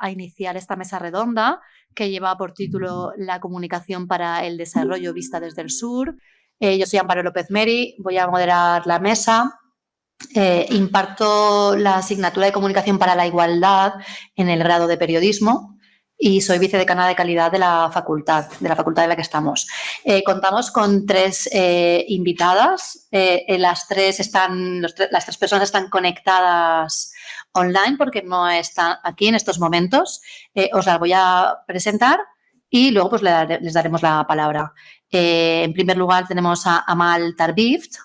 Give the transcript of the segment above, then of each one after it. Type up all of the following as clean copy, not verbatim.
a iniciar esta mesa redonda que lleva por título La comunicación para el desarrollo vista desde el sur. Yo soy Amparo López Meri, voy a moderar la mesa. Imparto la asignatura de Comunicación para la Igualdad en el grado de Periodismo y soy vicedecana de calidad de la facultad en la que estamos. Contamos con 3 invitadas. Las tres personas están conectadas online porque no están aquí en estos momentos. Os las voy a presentar y luego pues les daremos la palabra. En primer lugar tenemos a Amal Tarbift.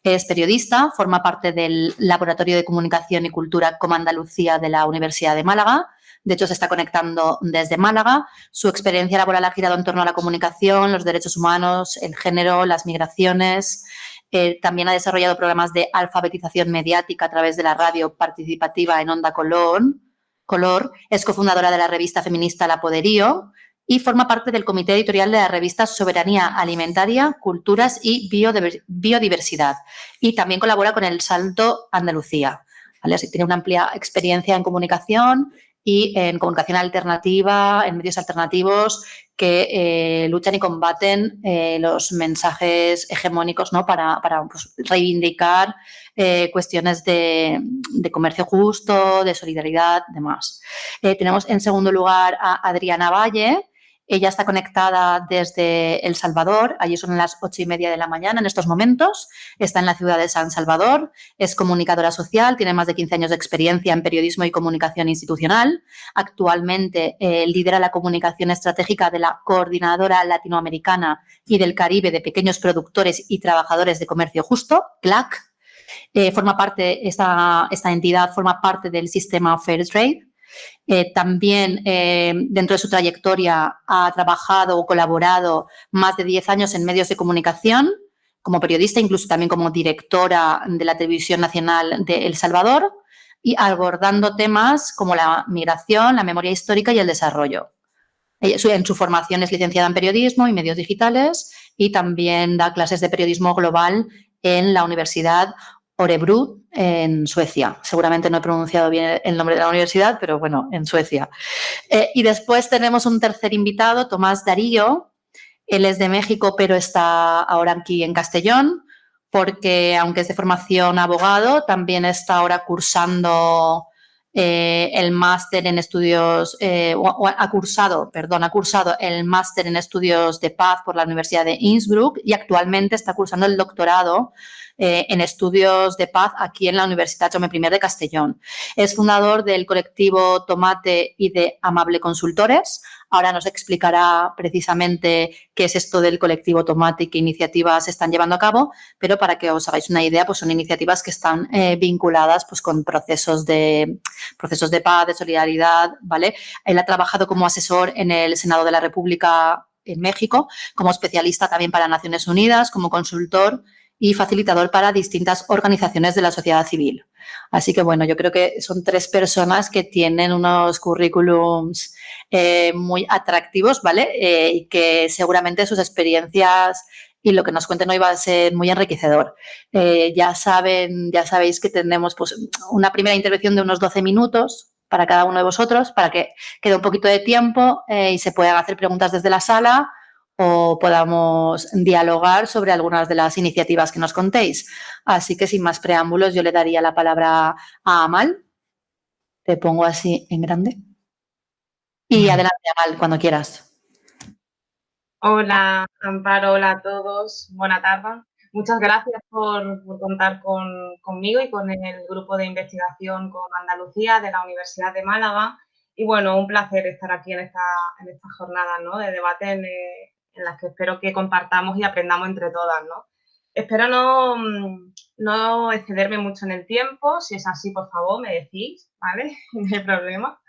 Es periodista, forma parte del Laboratorio de Comunicación y Cultura Comandalucía de la Universidad de Málaga. De hecho, se está conectando desde Málaga. Su experiencia laboral ha girado en torno a la comunicación, los derechos humanos, el género, las migraciones. También ha desarrollado programas de alfabetización mediática a través de la radio participativa en Onda Color. Es cofundadora de la revista feminista La Poderío y forma parte del comité editorial de la revista Soberanía Alimentaria, Culturas y Biodiversidad. Y también colabora con El Salto Andalucía. ¿Vale? Así que tiene una amplia experiencia en comunicación y en comunicación alternativa, en medios alternativos que luchan y combaten los mensajes hegemónicos, ¿no? para pues, reivindicar cuestiones de comercio justo, de solidaridad, demás. Tenemos en segundo lugar a Adriana Valle. Ella está conectada desde El Salvador, allí son las 8:30 de la mañana en estos momentos, está en la ciudad de San Salvador, es comunicadora social, tiene más de 15 años de experiencia en periodismo y comunicación institucional. Actualmente lidera la comunicación estratégica de la Coordinadora Latinoamericana y del Caribe de Pequeños Productores y Trabajadores de Comercio Justo, CLAC. Esta entidad forma parte del sistema Fair Trade. También dentro de su trayectoria ha trabajado o colaborado más de 10 años en medios de comunicación como periodista, incluso también como directora de la Televisión Nacional de El Salvador y abordando temas como la migración, la memoria histórica y el desarrollo. En su formación es licenciada en periodismo y medios digitales y también da clases de periodismo global en la Universidad Örebro en Suecia. Seguramente no he pronunciado bien el nombre de la universidad, pero bueno, en Suecia. Y después tenemos un tercer invitado, Tomás Darillo. Él es de México, pero está ahora aquí en Castellón, porque aunque es de formación abogado, también está ahora cursando el máster en estudios, ha cursado el máster en estudios de paz por la Universidad de Innsbruck y actualmente está cursando el doctorado en estudios de paz aquí en la Universidad Jaume I de Castellón. Es fundador del colectivo Tomate y de Amable Consultores. Ahora nos explicará precisamente qué es esto del colectivo Tomate y qué iniciativas se están llevando a cabo, pero para que os hagáis una idea, pues son iniciativas que están vinculadas pues, con procesos de paz, de solidaridad, ¿vale? Él ha trabajado como asesor en el Senado de la República en México, como especialista también para Naciones Unidas, como consultor y facilitador para distintas organizaciones de la sociedad civil. Así que, bueno, yo creo que son 3 personas que tienen unos currículums muy atractivos, ¿vale? Y que seguramente sus experiencias y lo que nos cuenten hoy va a ser muy enriquecedor. Ya sabéis que tenemos pues, una primera intervención de unos 12 minutos para cada uno de vosotros, para que quede un poquito de tiempo y se puedan hacer preguntas desde la sala o podamos dialogar sobre algunas de las iniciativas que nos contéis. Así que, sin más preámbulos, yo le daría la palabra a Amal. Te pongo así en grande. Y adelante, Amal, cuando quieras. Hola, Amparo, hola a todos. Buena tarde. Muchas gracias por contar conmigo y con el grupo de investigación con Andalucía de la Universidad de Málaga. Y bueno, un placer estar aquí en esta jornada, ¿no? De debate en las que espero que compartamos y aprendamos entre todas, ¿no? Espero no excederme mucho en el tiempo. Si es así, por favor, me decís, ¿vale? No hay problema.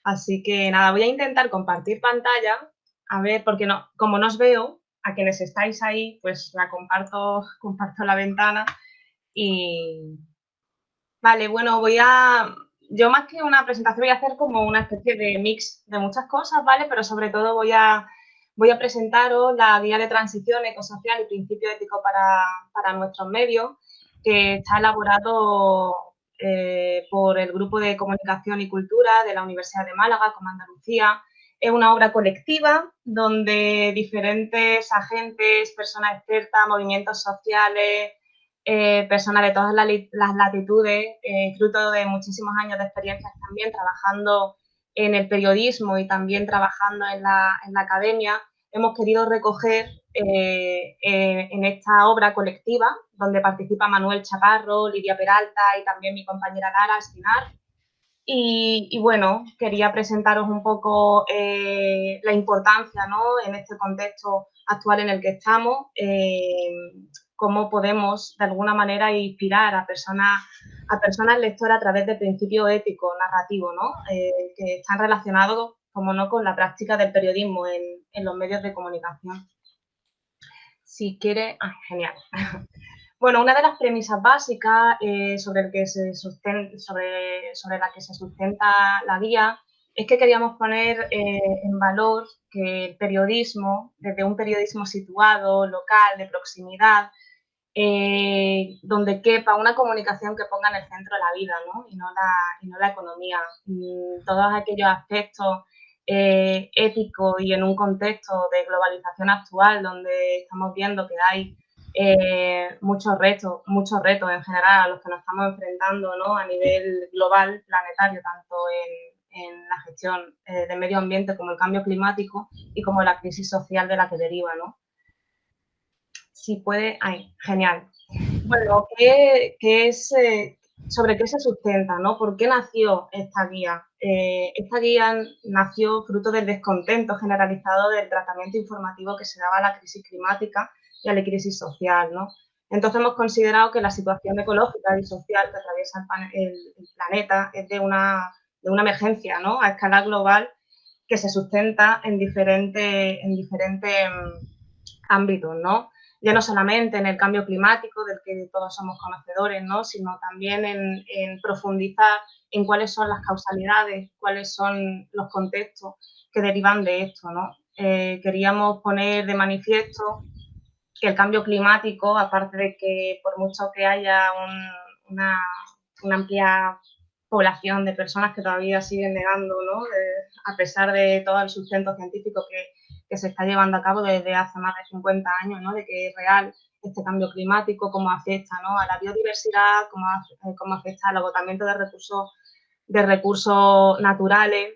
Así que nada, voy a intentar compartir pantalla. A ver, porque no, como no os veo, a quienes estáis ahí, pues la comparto la ventana y... Vale, bueno, yo más que una presentación voy a hacer como una especie de mix de muchas cosas, ¿vale? Pero sobre todo voy a presentaros la guía de transición ecosocial y principio ético para nuestros medios, que está elaborado por el Grupo de Comunicación y Cultura de la Universidad de Málaga, como Andalucía. Es una obra colectiva donde diferentes agentes, personas expertas, movimientos sociales, personas de todas las latitudes, fruto de muchísimos años de experiencias también trabajando en el periodismo y también trabajando en la academia, hemos querido recoger en esta obra colectiva, donde participa Manuel Chaparro, Lidia Peralta y también mi compañera Lara Espinar. Y bueno, quería presentaros un poco la importancia, ¿no?, en este contexto actual en el que estamos, cómo podemos de alguna manera inspirar a personas lectoras a través de principios éticos, narrativos, ¿no?, que están relacionados, como no, con la práctica del periodismo en los medios de comunicación. Si quiere... ¡Ah, genial! Bueno, una de las premisas básicas sobre la que se sustenta la guía es que queríamos poner en valor que el periodismo, desde un periodismo situado, local, de proximidad, donde quepa una comunicación que ponga en el centro la vida, ¿no?, y no la economía. Todos aquellos aspectos éticos y en un contexto de globalización actual donde estamos viendo que hay muchos retos en general a los que nos estamos enfrentando, ¿no?, a nivel global, planetario, tanto en la gestión del medio ambiente como el cambio climático y como la crisis social de la que deriva, ¿no? Si puede... ¡Ay, genial! Bueno, ¿sobre qué se sustenta, ¿no? ¿Por qué nació esta guía? Esta guía nació fruto del descontento generalizado del tratamiento informativo que se daba a la crisis climática y a la crisis social, ¿no? Entonces hemos considerado que la situación ecológica y social que atraviesa el planeta es de una emergencia, ¿no?, a escala global, que se sustenta en diferentes ámbitos, ¿no? Ya no solamente en el cambio climático, del que todos somos conocedores, ¿no?, sino también en profundizar en cuáles son las causalidades, cuáles son los contextos que derivan de esto, ¿no? Queríamos poner de manifiesto que el cambio climático, aparte de que por mucho que haya una amplia población de personas que todavía siguen negando, ¿no?, a pesar de todo el sustento científico que se está llevando a cabo desde hace más de 50 años, ¿no?, de que es real este cambio climático, cómo afecta, ¿no?, a la biodiversidad, cómo afecta al agotamiento de recursos naturales.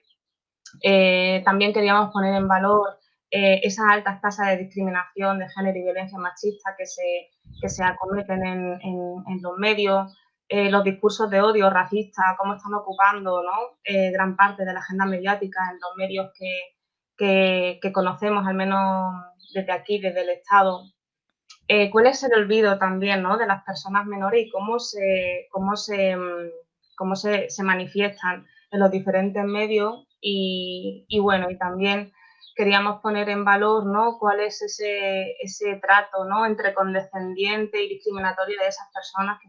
También queríamos poner en valor esas altas tasas de discriminación de género y violencia machista que se acometen en los medios, los discursos de odio racista, cómo están ocupando, ¿no?, gran parte de la agenda mediática en los medios que conocemos, al menos desde aquí, desde el Estado. ¿Cuál es el olvido también, ¿no?, de las personas menores y cómo se manifiestan en los diferentes medios? Y bueno, y también queríamos poner en valor, ¿no?, cuál es ese trato, ¿no?, entre condescendiente y discriminatorio de esas personas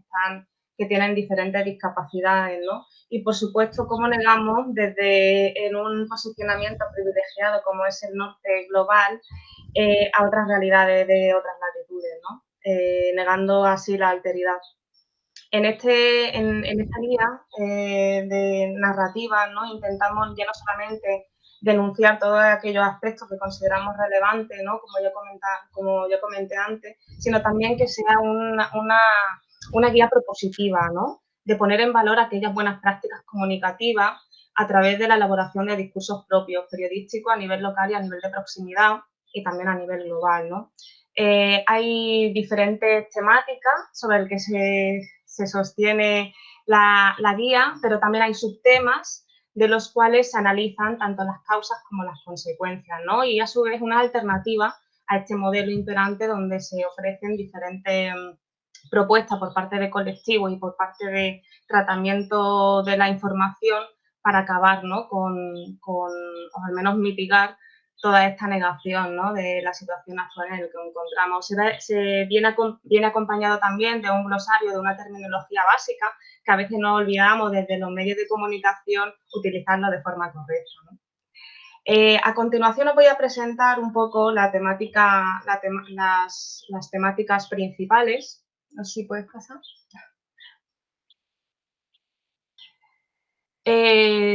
que tienen diferentes discapacidades, ¿no? Y, por supuesto, cómo negamos en un posicionamiento privilegiado como es el norte global a otras realidades de otras latitudes, ¿no? Negando así la alteridad. En esta guía de narrativa, ¿no?, intentamos ya no solamente denunciar todos aquellos aspectos que consideramos relevantes, ¿no?, como ya comenté antes, sino también que sea una guía propositiva, ¿no?, de poner en valor aquellas buenas prácticas comunicativas a través de la elaboración de discursos propios periodísticos a nivel local y a nivel de proximidad y también a nivel global, ¿no? Hay diferentes temáticas sobre las que se sostiene la guía, pero también hay subtemas de los cuales se analizan tanto las causas como las consecuencias, ¿no? Y a su vez una alternativa a este modelo imperante donde se ofrecen diferentes propuestas por parte de colectivos y por parte de tratamiento de la información para acabar, ¿no?, o al menos mitigar toda esta negación, ¿no?, de la situación actual en la que nos encontramos. Se viene acompañado también de un glosario, de una terminología básica que a veces nos olvidamos desde los medios de comunicación utilizarlo de forma correcta, ¿no? A continuación os voy a presentar un poco las temáticas principales. No sé si puedes pasar.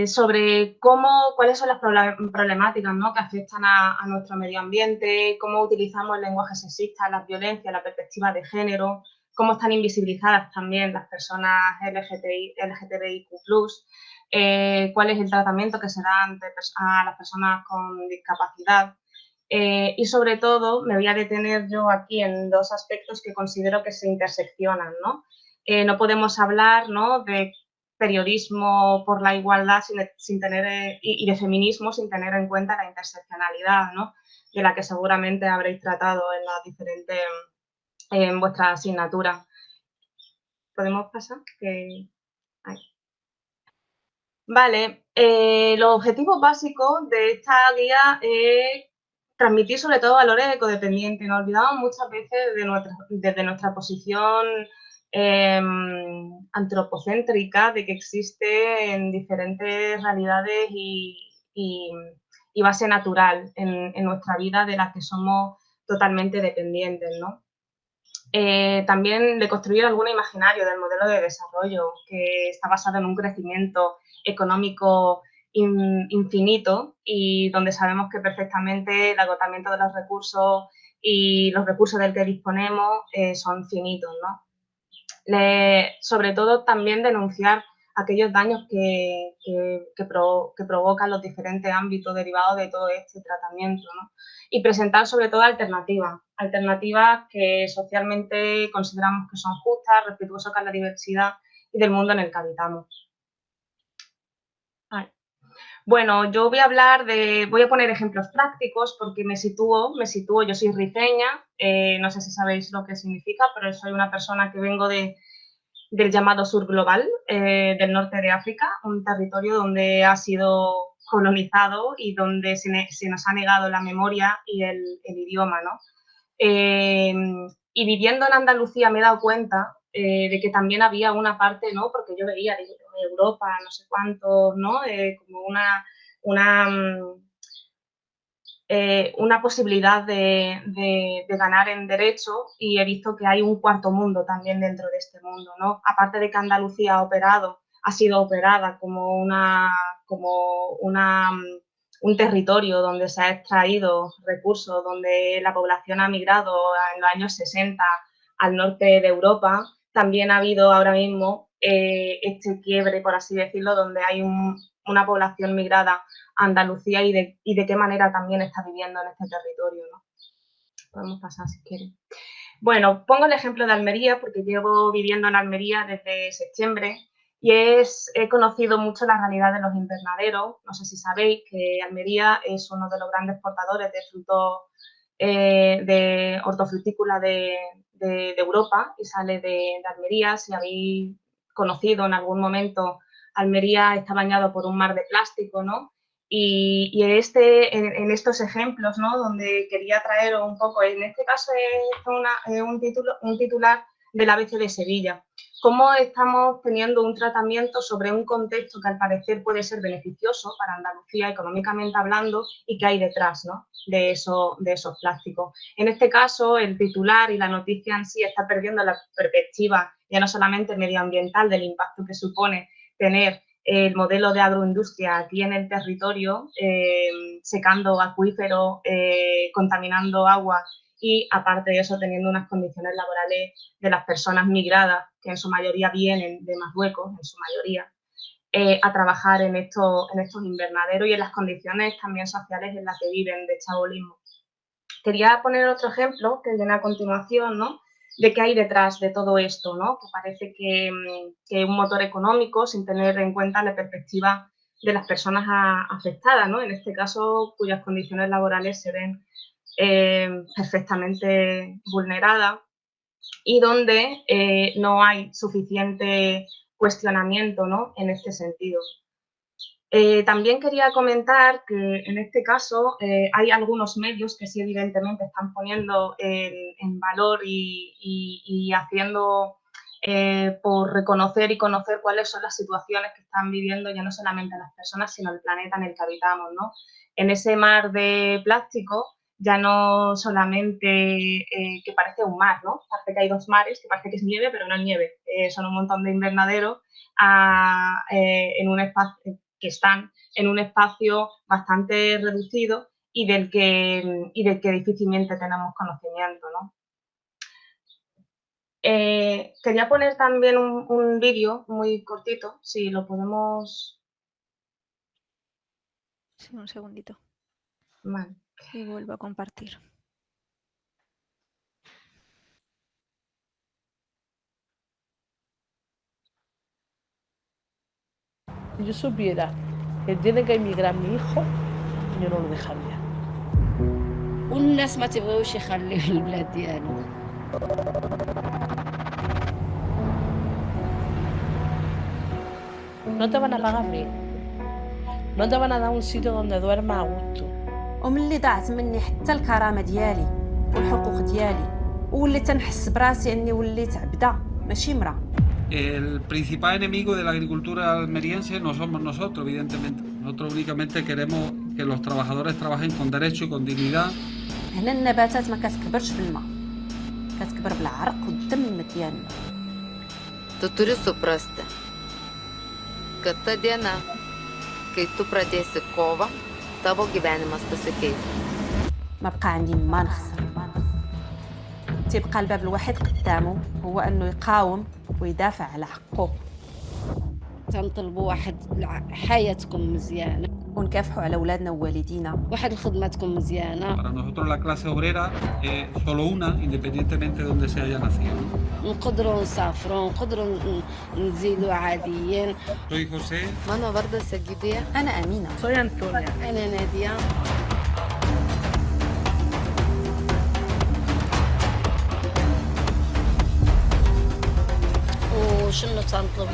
sobre cuáles son las problemáticas, ¿no?, que afectan a nuestro medio ambiente, cómo utilizamos el lenguaje sexista, la violencia, la perspectiva de género, cómo están invisibilizadas también las personas LGTBIQ+, cuál es el tratamiento que se da a las personas con discapacidad. Y sobre todo me voy a detener yo aquí en dos aspectos que considero que se interseccionan, ¿no? No podemos hablar, ¿no?, de periodismo por la igualdad sin tener, y de feminismo sin tener en cuenta la interseccionalidad, ¿no?, de la que seguramente habréis tratado en las diferentes, en vuestra asignatura. ¿Podemos pasar? Vale, los objetivos básicos de esta guía es transmitir sobre todo valores ecodependientes. Nos olvidamos muchas veces desde nuestra posición antropocéntrica de que existen diferentes realidades y base natural en nuestra vida de las que somos totalmente dependientes, ¿no? También de construir algún imaginario del modelo de desarrollo que está basado en un crecimiento económico infinito y donde sabemos que perfectamente el agotamiento de los recursos y los recursos del que disponemos son finitos, ¿no? Sobre todo también denunciar aquellos daños que provocan los diferentes ámbitos derivados de todo este tratamiento, ¿no? Y presentar sobre todo alternativas que socialmente consideramos que son justas, respetuosas con la diversidad y del mundo en el que habitamos. Bueno, yo voy a poner ejemplos prácticos porque me sitúo, yo soy rifeña, no sé si sabéis lo que significa, pero soy una persona que vengo del llamado sur global, del norte de África, un territorio donde ha sido colonizado y donde se nos ha negado la memoria y el idioma, ¿no? Y viviendo en Andalucía me he dado cuenta de que también había una parte, ¿no?, porque yo veía, digo, Europa, no sé cuántos, ¿no?, como una posibilidad de ganar en derecho, y he visto que hay un cuarto mundo también dentro de este mundo, ¿no? Aparte de que Andalucía ha sido operada como un territorio donde se ha extraído recursos, donde la población ha migrado en los años 60 al norte de Europa, también ha habido ahora mismo este quiebre, por así decirlo, donde hay una población migrada a Andalucía y de qué manera también está viviendo en este territorio, ¿no? Podemos pasar si quieren. Bueno, pongo el ejemplo de Almería porque llevo viviendo en Almería desde septiembre y he conocido mucho la realidad de los invernaderos. No sé si sabéis que Almería es uno de los grandes exportadores de frutos de hortofrutícola de Europa y sale de Almería. Si habéis conocido en algún momento, Almería está bañado por un mar de plástico, ¿no? Y en estos ejemplos, ¿no?, donde quería traer un poco, en este caso es un titular del ABC de Sevilla, cómo estamos teniendo un tratamiento sobre un contexto que al parecer puede ser beneficioso para Andalucía económicamente hablando y que hay detrás, ¿no?, de esos plásticos. En este caso, el titular y la noticia en sí está perdiendo la perspectiva ya no solamente medioambiental del impacto que supone tener el modelo de agroindustria aquí en el territorio, secando acuíferos, contaminando agua y, aparte de eso, teniendo unas condiciones laborales de las personas migradas, que en su mayoría vienen de Marruecos, en su mayoría, a trabajar en estos invernaderos y en las condiciones también sociales en las que viven de chabolismo. Quería poner otro ejemplo que viene a continuación, ¿no?, de qué hay detrás de todo esto, ¿no?, que parece que un motor económico sin tener en cuenta la perspectiva de las personas afectadas, ¿no?, en este caso, cuyas condiciones laborales se ven perfectamente vulneradas y donde no hay suficiente cuestionamiento, ¿no?, en este sentido. También quería comentar que en este caso hay algunos medios que sí evidentemente están poniendo en valor y haciendo por reconocer y conocer cuáles son las situaciones que están viviendo ya no solamente las personas, sino el planeta en el que habitamos, ¿no? En ese mar de plástico ya no solamente que parece un mar, ¿no? Parece que hay dos mares, que parece que es nieve, pero no es nieve. Son un montón de invernaderos en un espacio, que están en un espacio bastante reducido y del que difícilmente tenemos conocimiento, ¿no? Quería poner también un vídeo muy cortito, si lo podemos... Sí, un segundito. Vale. Y vuelvo a compartir. Si yo supiera que tiene que emigrar mi hijo, yo no lo dejaría. والناس ما تبغيوش يخليو البلاد ديالو. No te van a pagar bien. No te van a dar un sitio donde duermas a gusto. وملي ضاعت مني حتى الكرامه ديالي والحقوق ديالي وليت تنحس براسي اني وليت عبده ماشي مرا. El principal enemigo de la agricultura almeriense no somos nosotros, evidentemente. Nosotros únicamente queremos que los trabajadores trabajen con derecho y con dignidad. هنا النباتات ما كتكبرش بالماء، كتكبر بالعرق والدم ديالنا. Tu turi suprasti, kad ta diena, kai tu pradėsi kovą, tavo gyvenimas pasikeis. ما بقى عندي ما نخسر. تيبقى الباب الوحيد قدامه هو انه يقاوم ويدافع على حقه. تنطلبوا واحد حياتكم مزيانه، ونكافحوا على اولادنا ووالدينا. واحد خدمتكم مزيانه. Para nosotros la clase obrera es solo una, independientemente de donde se haya nacido. نقدروا نسافروا، نقدروا نزيدوا عاديين. Soy José. Mano vardas Egidija. انا امينه. Soy Antonia. انا ناديه. وشنو تنطلب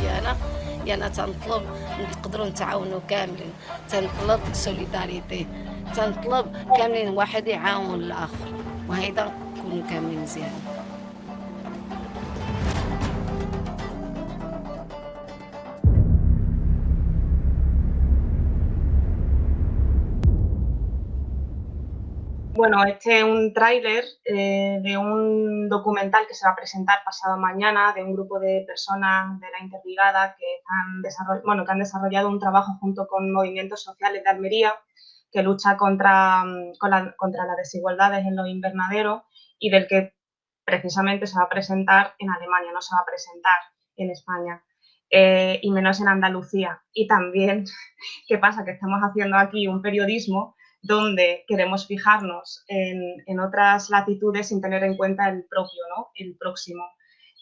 يانا تنطلب نقدروا نتعاونوا كاملين، تنطلب سوليداريتي، تنطلب كاملين واحد يعاون الاخر، وهيدا نكونوا كاملين مزيان. Bueno, este es un tráiler de un documental que se va a presentar pasado mañana de un grupo de personas de la Interbrigada que han desarrollado un trabajo junto con movimientos sociales de Almería que lucha contra las desigualdades en los invernaderos y del que precisamente se va a presentar en Alemania, no se va a presentar en España. Y menos en Andalucía. Y también, ¿qué pasa? Que estamos haciendo aquí un periodismo donde queremos fijarnos en otras latitudes sin tener en cuenta el propio, ¿no? El próximo.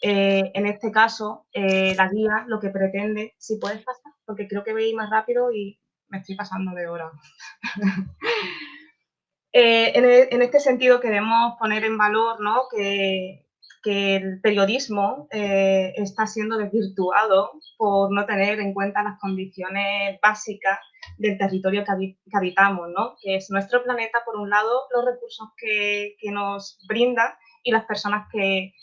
En este caso, la guía lo que pretende, si puedes pasar, porque creo que voy a ir más rápido y me estoy pasando de hora. En este sentido queremos poner en valor, ¿no? que el periodismo está siendo desvirtuado por no tener en cuenta las condiciones básicas del territorio que habitamos, ¿no? Que es nuestro planeta, por un lado, los recursos que nos brinda y las personas que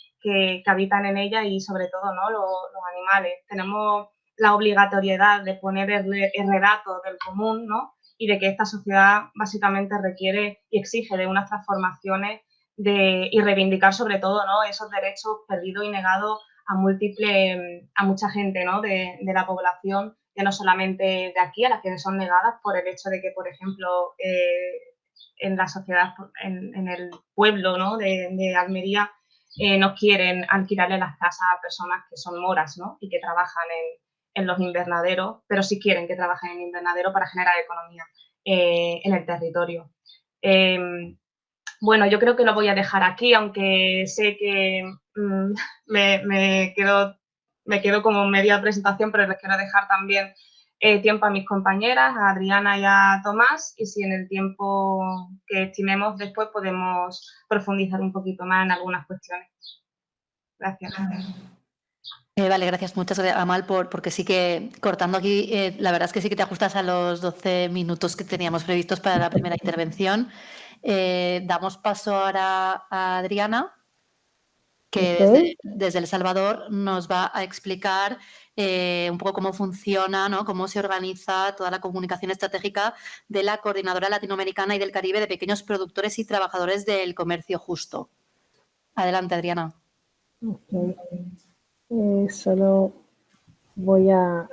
habitan en ella y, sobre todo, ¿no? los animales. Tenemos la obligatoriedad de poner el relato del común, ¿no? Y de que esta sociedad básicamente requiere y exige de unas transformaciones y reivindicar sobre todo, ¿no? Esos derechos perdidos y negados a mucha gente, ¿no? de la población, ya no solamente de aquí, a las que son negadas por el hecho de que, por ejemplo, en la sociedad, en el pueblo, ¿no? de Almería, no quieren alquilarle las casas a personas que son moras, ¿no? Y que trabajan en los invernaderos, pero sí quieren que trabajen en invernadero para generar economía en el territorio. Bueno, yo creo que lo voy a dejar aquí, aunque sé que me quedo como media presentación, pero les quiero dejar también tiempo a mis compañeras, a Adriana y a Tomás, y si en el tiempo que estimemos después podemos profundizar un poquito más en algunas cuestiones. Gracias. Vale, gracias. Muchas gracias, Amal, porque sí que, cortando aquí, la verdad es que sí que te ajustas a los 12 minutos que teníamos previstos para la primera intervención. Damos paso ahora a Adriana, que desde El Salvador nos va a explicar un poco cómo funciona, ¿no? Cómo se organiza toda la comunicación estratégica de la Coordinadora Latinoamericana y del Caribe de Pequeños Productores y Trabajadores del Comercio Justo. Adelante, Adriana. Ok. Solo voy a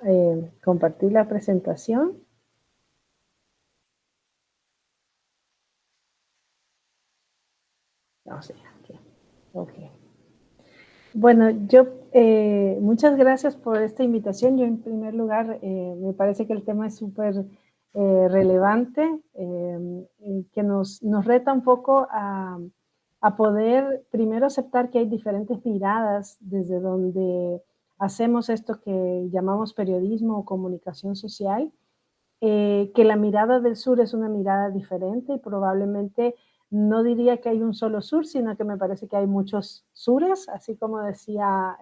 compartir la presentación. No sé, aquí. Ok. Bueno, muchas gracias por esta invitación. Yo, en primer lugar, me parece que el tema es súper relevante, que nos reta un poco a poder primero aceptar que hay diferentes miradas desde donde hacemos esto que llamamos periodismo o comunicación social, que la mirada del sur es una mirada diferente y probablemente no diría que hay un solo sur, sino que me parece que hay muchos sures, así como decía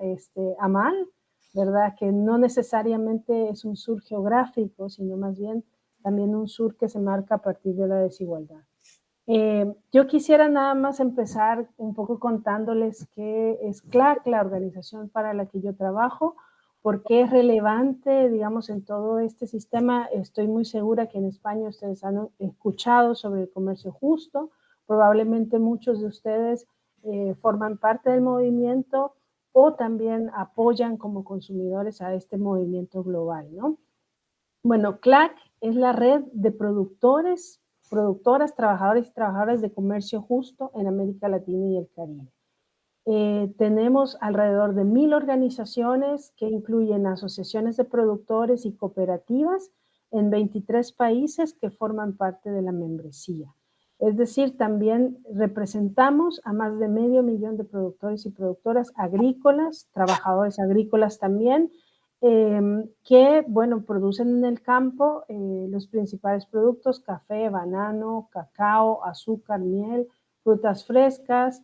Amal, ¿verdad? Que no necesariamente es un sur geográfico, sino más bien también un sur que se marca a partir de la desigualdad. Yo quisiera nada más empezar un poco contándoles qué es CLAC, la organización para la que yo trabajo, por qué es relevante, digamos, en todo este sistema. Estoy muy segura que en España ustedes han escuchado sobre el comercio justo. Probablemente muchos de ustedes forman parte del movimiento o también apoyan como consumidores a este movimiento global, ¿no? Bueno, CLAC es la red de productoras, trabajadores y trabajadoras de comercio justo en América Latina y el Caribe. Tenemos alrededor de 1000 organizaciones que incluyen asociaciones de productores y cooperativas en 23 países que forman parte de la membresía. Es decir, también representamos a más de 500,000 de productores y productoras agrícolas, trabajadores agrícolas también, que, bueno, producen en el campo los principales productos: café, banano, cacao, azúcar, miel, frutas frescas,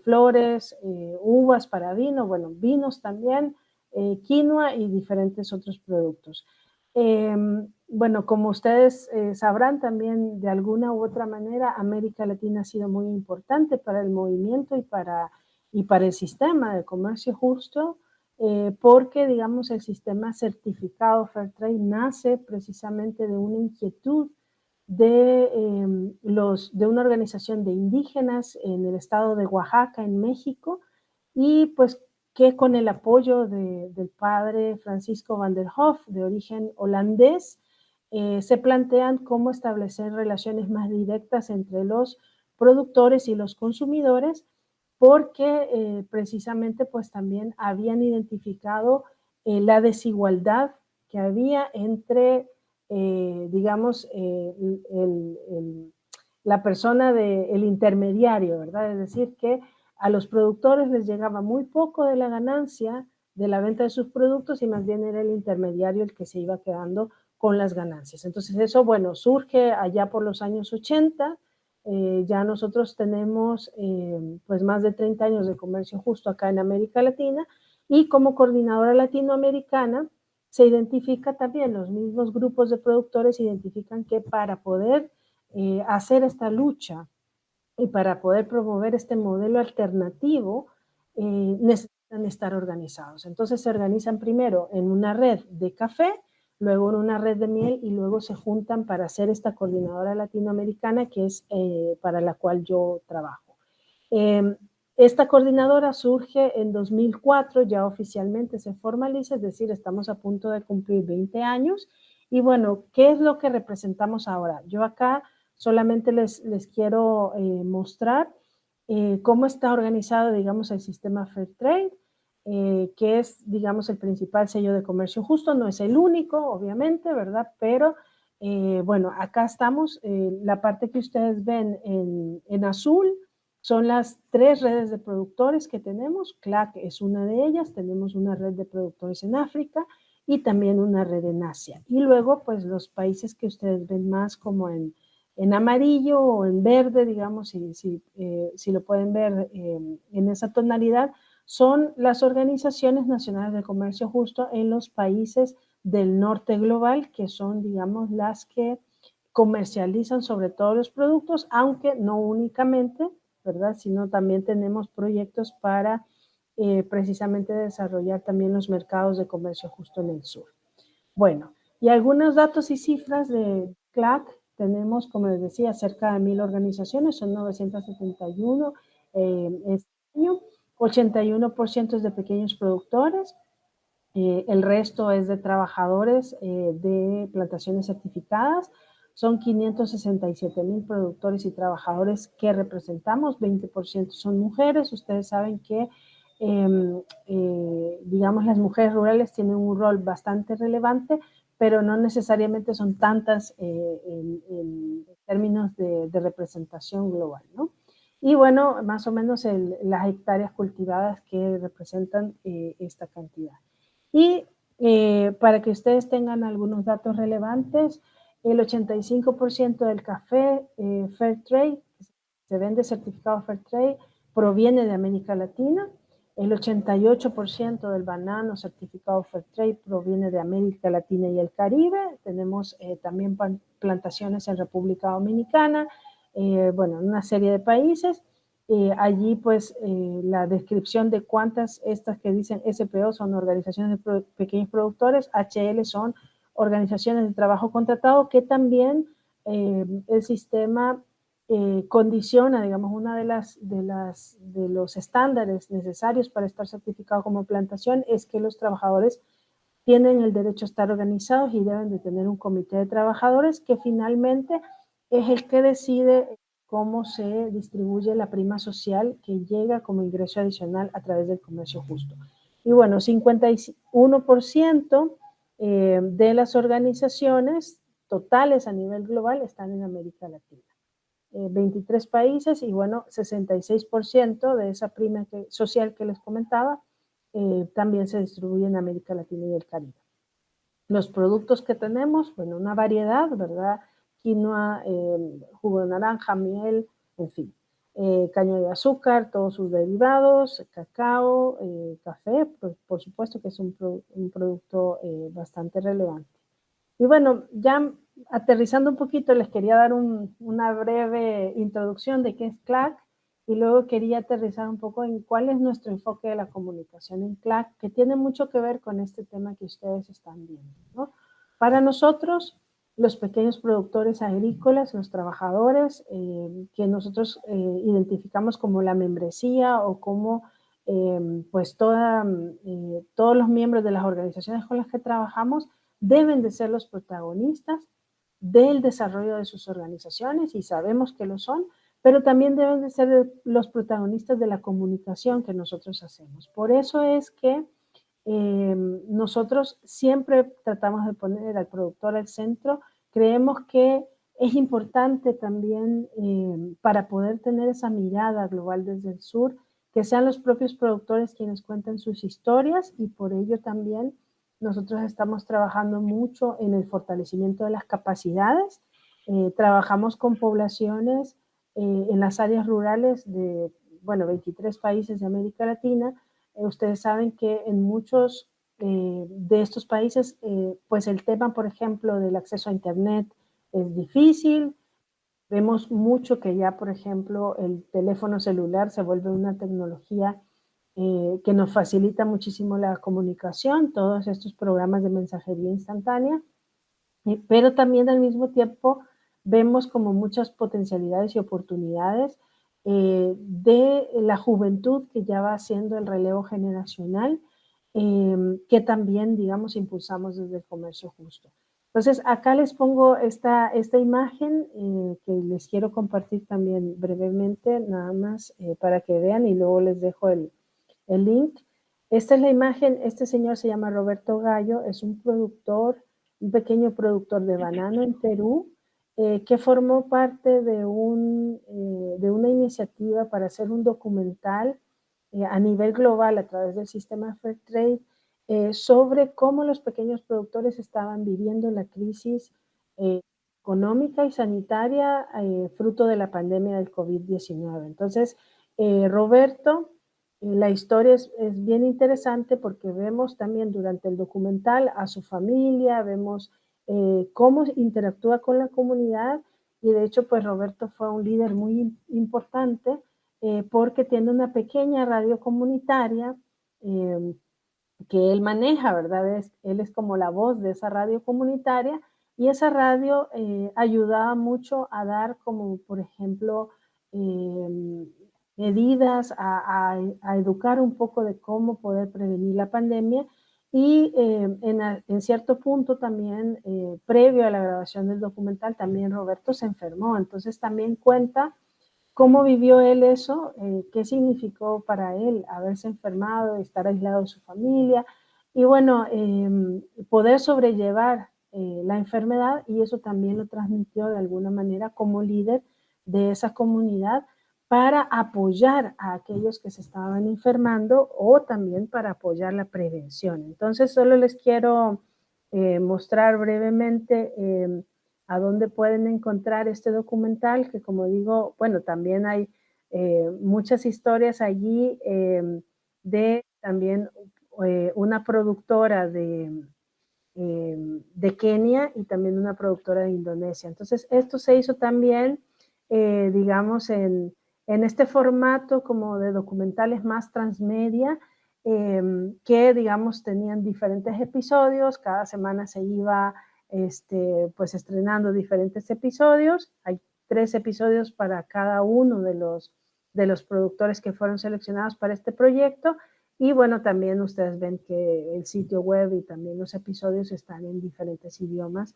flores, uvas para vino, bueno, vinos también, quinoa y diferentes otros productos. Bueno, como ustedes sabrán también, de alguna u otra manera, América Latina ha sido muy importante para el movimiento y para el sistema de comercio justo, porque, digamos, el sistema certificado Fairtrade nace precisamente de una inquietud de una organización de indígenas en el estado de Oaxaca, en México, y pues que con el apoyo del padre Francisco van der Hof, de origen holandés, se plantean cómo establecer relaciones más directas entre los productores y los consumidores, porque precisamente pues también habían identificado la desigualdad que había entre, digamos, la persona el intermediario, ¿verdad? Es decir, que a los productores les llegaba muy poco de la ganancia de la venta de sus productos y más bien era el intermediario el que se iba quedando con las ganancias. Entonces eso, bueno, surge allá por los años 80, ya nosotros tenemos pues más de 30 años de comercio justo acá en América Latina, y como coordinadora latinoamericana se identifica también, los mismos grupos de productores identifican que para poder hacer esta lucha y para poder promover este modelo alternativo, necesitan estar organizados. Entonces se organizan primero en una red de café, luego en una red de miel y luego se juntan para hacer esta coordinadora latinoamericana que es para la cual yo trabajo. Esta coordinadora surge en 2004, ya oficialmente se formaliza, es decir, estamos a punto de cumplir 20 años. Y bueno, ¿qué es lo que representamos ahora? Yo acá solamente les quiero mostrar cómo está organizado, digamos, el sistema Fairtrade, que es, digamos, el principal sello de comercio justo. No es el único, obviamente, ¿verdad? Pero, bueno, acá estamos. La parte que ustedes ven en azul son las 3 redes de productores que tenemos. CLAC es una de ellas. Tenemos una red de productores en África y también una red en Asia. Y luego, pues, los países que ustedes ven más como en amarillo o en verde, digamos, si lo pueden ver en esa tonalidad, son las organizaciones nacionales de comercio justo en los países del norte global, que son, digamos, las que comercializan sobre todo los productos, aunque no únicamente, ¿verdad? Sino también tenemos proyectos para precisamente desarrollar también los mercados de comercio justo en el sur. Bueno, y algunos datos y cifras de CLAC. Tenemos, como les decía, cerca de 1000 organizaciones, son 971 este año, 81% es de pequeños productores, el resto es de trabajadores de plantaciones certificadas. Son 567,000 productores y trabajadores que representamos, 20% son mujeres. Ustedes saben que, digamos, las mujeres rurales tienen un rol bastante relevante, pero no necesariamente son tantas en términos de representación global, ¿no? Y bueno, más o menos las hectáreas cultivadas que representan esta cantidad. Y para que ustedes tengan algunos datos relevantes, el 85% del café Fair Trade, se vende certificado Fair Trade, proviene de América Latina. El 88% del banano certificado Fair Trade proviene de América Latina y el Caribe. Tenemos también plantaciones en República Dominicana, bueno, en una serie de países. Allí, pues, la descripción de cuántas estas que dicen SPO son organizaciones de pequeños productores, HL son organizaciones de trabajo contratado, que también el sistema condiciona, digamos, una de los estándares necesarios para estar certificado como plantación es que los trabajadores tienen el derecho a estar organizados y deben de tener un comité de trabajadores que finalmente es el que decide cómo se distribuye la prima social que llega como ingreso adicional a través del comercio justo. Y bueno, 51% de las organizaciones totales a nivel global están en América Latina. 23 países y bueno, 66% de esa prima social que les comentaba también se distribuye en América Latina y el Caribe. Los productos que tenemos, bueno, una variedad, ¿verdad? Quinoa, jugo de naranja, miel, en fin. Caña de azúcar, todos sus derivados, cacao, café, pues, por supuesto que es un producto bastante relevante. Y bueno, ya aterrizando un poquito, les quería dar una breve introducción de qué es CLAC y luego quería aterrizar un poco en cuál es nuestro enfoque de la comunicación en CLAC, que tiene mucho que ver con este tema que ustedes están viendo, ¿no? Para nosotros, los pequeños productores agrícolas, los trabajadores, que nosotros identificamos como la membresía o como pues todos los miembros de las organizaciones con las que trabajamos, deben de ser los protagonistas del desarrollo de sus organizaciones y sabemos que lo son, pero también deben de ser los protagonistas de la comunicación que nosotros hacemos. Por eso es que nosotros siempre tratamos de poner al productor al centro. Creemos que es importante también para poder tener esa mirada global desde el sur, que sean los propios productores quienes cuenten sus historias y por ello también nosotros estamos trabajando mucho en el fortalecimiento de las capacidades. Trabajamos con poblaciones en las áreas rurales de, bueno, 23 países de América Latina. Ustedes saben que en muchos de estos países, pues el tema, por ejemplo, del acceso a Internet es difícil. Vemos mucho que ya, por ejemplo, el teléfono celular se vuelve una tecnología que nos facilita muchísimo la comunicación, todos estos programas de mensajería instantánea, pero también al mismo tiempo vemos como muchas potencialidades y oportunidades de la juventud que ya va haciendo el relevo generacional, que también, digamos, impulsamos desde el comercio justo. Entonces, acá les pongo esta imagen que les quiero compartir también brevemente, nada más para que vean y luego les dejo el link. Esta es la imagen, este señor se llama Roberto Gallo, es un productor, un pequeño productor de banano en Perú, que formó parte de una iniciativa para hacer un documental a nivel global a través del sistema Fair Trade sobre cómo los pequeños productores estaban viviendo la crisis económica y sanitaria fruto de la pandemia del COVID-19. Entonces, Roberto, la historia es bien interesante porque vemos también durante el documental a su familia, vemos cómo interactúa con la comunidad y de hecho pues Roberto fue un líder muy importante porque tiene una pequeña radio comunitaria que él maneja, ¿verdad? Él es como la voz de esa radio comunitaria y esa radio ayudaba mucho a dar como, por ejemplo, medidas, a educar un poco de cómo poder prevenir la pandemia y en cierto punto también, previo a la grabación del documental, también Roberto se enfermó, entonces también cuenta cómo vivió él eso, qué significó para él haberse enfermado, estar aislado de su familia y bueno, poder sobrellevar la enfermedad y eso también lo transmitió de alguna manera como líder de esa comunidad para apoyar a aquellos que se estaban enfermando o también para apoyar la prevención. Entonces, solo les quiero mostrar brevemente a dónde pueden encontrar este documental, que como digo, bueno, también hay muchas historias allí de también una productora de Kenia y también una productora de Indonesia. Entonces, esto se hizo también, digamos, en este formato como de documentales más transmedia, que, digamos, tenían diferentes episodios, cada semana se iba pues estrenando diferentes episodios, hay 3 episodios para cada uno de los productores que fueron seleccionados para este proyecto y bueno, también ustedes ven que el sitio web y también los episodios están en diferentes idiomas,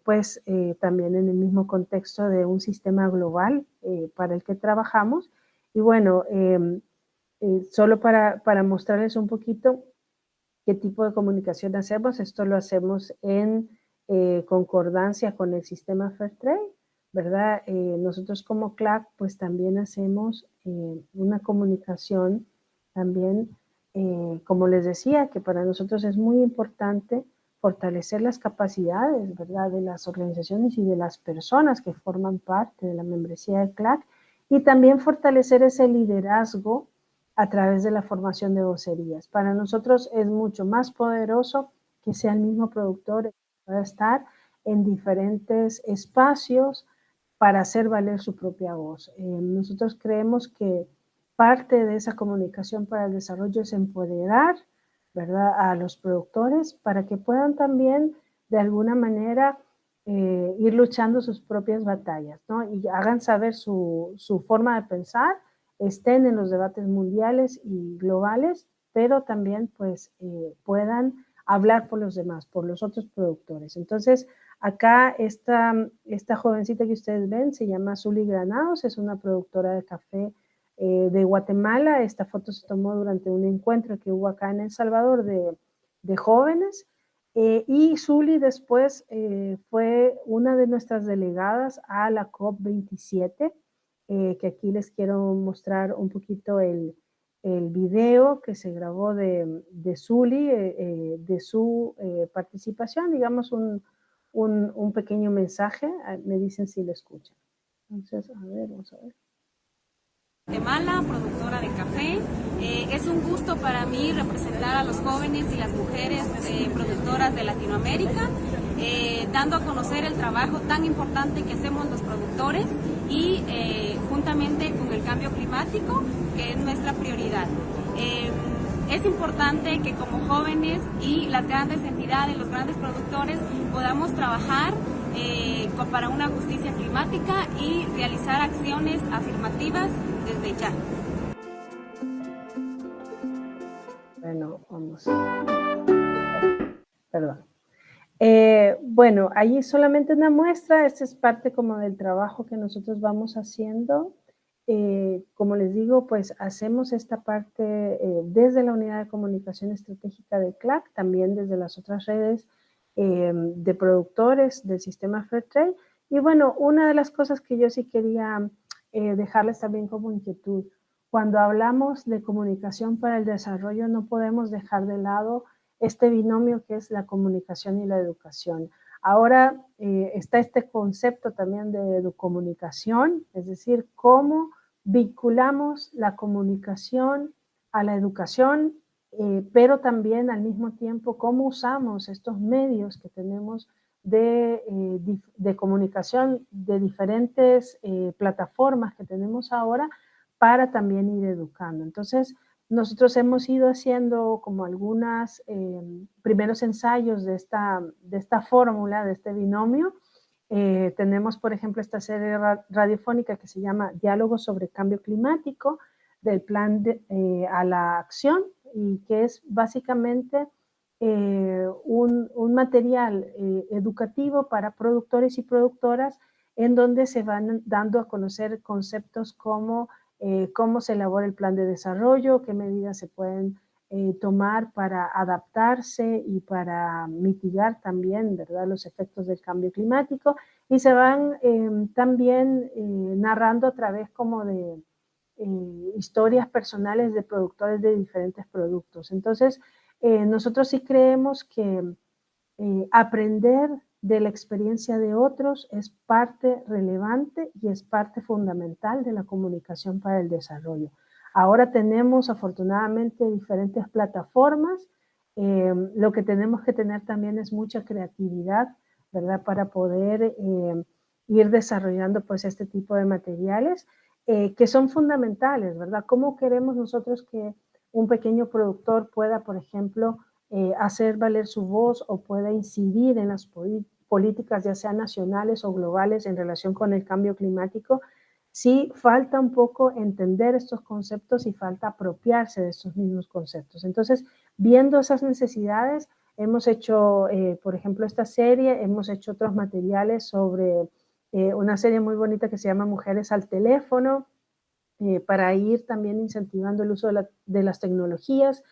pues también en el mismo contexto de un sistema global para el que trabajamos y bueno, solo para mostrarles un poquito qué tipo de comunicación hacemos. Esto lo hacemos en concordancia con el sistema Fairtrade, ¿verdad? Nosotros como CLAC pues también hacemos una comunicación también, como les decía, que para nosotros es muy importante fortalecer las capacidades, ¿verdad?, de las organizaciones y de las personas que forman parte de la membresía de CLAC y también fortalecer ese liderazgo a través de la formación de vocerías. Para nosotros es mucho más poderoso que sea el mismo productor que pueda estar en diferentes espacios para hacer valer su propia voz. Nosotros creemos que parte de esa comunicación para el desarrollo es empoderar, ¿verdad?, a los productores para que puedan también de alguna manera ir luchando sus propias batallas, ¿no? Y hagan saber su forma de pensar, estén en los debates mundiales y globales, pero también pues puedan hablar por los demás, por los otros productores. Entonces, acá esta jovencita que ustedes ven se llama Zuli Granados, es una productora de café de Guatemala. Esta foto se tomó durante un encuentro que hubo acá en El Salvador de jóvenes. Y Zuli después fue una de nuestras delegadas a la COP27, que aquí les quiero mostrar un poquito el video que se grabó de Zuli, de su participación, digamos un pequeño mensaje, me dicen si lo escuchan. Entonces, a ver, vamos a ver. Guatemala, productora de café. Es un gusto para mí representar a los jóvenes y las mujeres productoras de Latinoamérica, dando a conocer el trabajo tan importante que hacemos los productores y juntamente con el cambio climático, que es nuestra prioridad. Es importante que como jóvenes y las grandes entidades, los grandes productores, podamos trabajar para una justicia climática y realizar acciones afirmativas desde ya. Bueno, vamos. Perdón. Bueno, ahí solamente una muestra, esta es parte como del trabajo que nosotros vamos haciendo. Como les digo, pues hacemos esta parte desde la Unidad de Comunicación Estratégica de CLAC, también desde las otras redes de productores del sistema Fairtrade. Y bueno, una de las cosas que yo sí quería dejarles también como inquietud, cuando hablamos de comunicación para el desarrollo no podemos dejar de lado este binomio que es la comunicación y la educación. Ahora está este concepto también de educomunicación, es decir, cómo vinculamos la comunicación a la educación, pero también al mismo tiempo cómo usamos estos medios que tenemos de comunicación de diferentes plataformas que tenemos ahora para también ir educando. Entonces, nosotros hemos ido haciendo como algunos primeros ensayos de esta fórmula, de este binomio. Tenemos, por ejemplo, esta serie radiofónica que se llama Diálogo sobre Cambio Climático, del plan a la acción, y que es básicamente un material educativo para productores y productoras en donde se van dando a conocer conceptos como cómo se elabora el plan de desarrollo, qué medidas se pueden tomar para adaptarse y para mitigar también, ¿verdad?, los efectos del cambio climático, y se van también narrando a través como de historias personales de productores de diferentes productos. Entonces, nosotros sí creemos que aprender de la experiencia de otros es parte relevante y es parte fundamental de la comunicación para el desarrollo. Ahora tenemos afortunadamente diferentes plataformas. Lo que tenemos que tener también es mucha creatividad, ¿verdad?, para poder ir desarrollando pues este tipo de materiales que son fundamentales, ¿verdad? ¿Cómo queremos nosotros que un pequeño productor pueda, por ejemplo, hacer valer su voz o pueda incidir en las políticas, ya sean nacionales o globales, en relación con el cambio climático? Sí, falta un poco entender estos conceptos y falta apropiarse de estos mismos conceptos. Entonces, viendo esas necesidades, hemos hecho, por ejemplo, esta serie, hemos hecho otros materiales sobre una serie muy bonita que se llama Mujeres al Teléfono, para ir también incentivando el uso de las tecnologías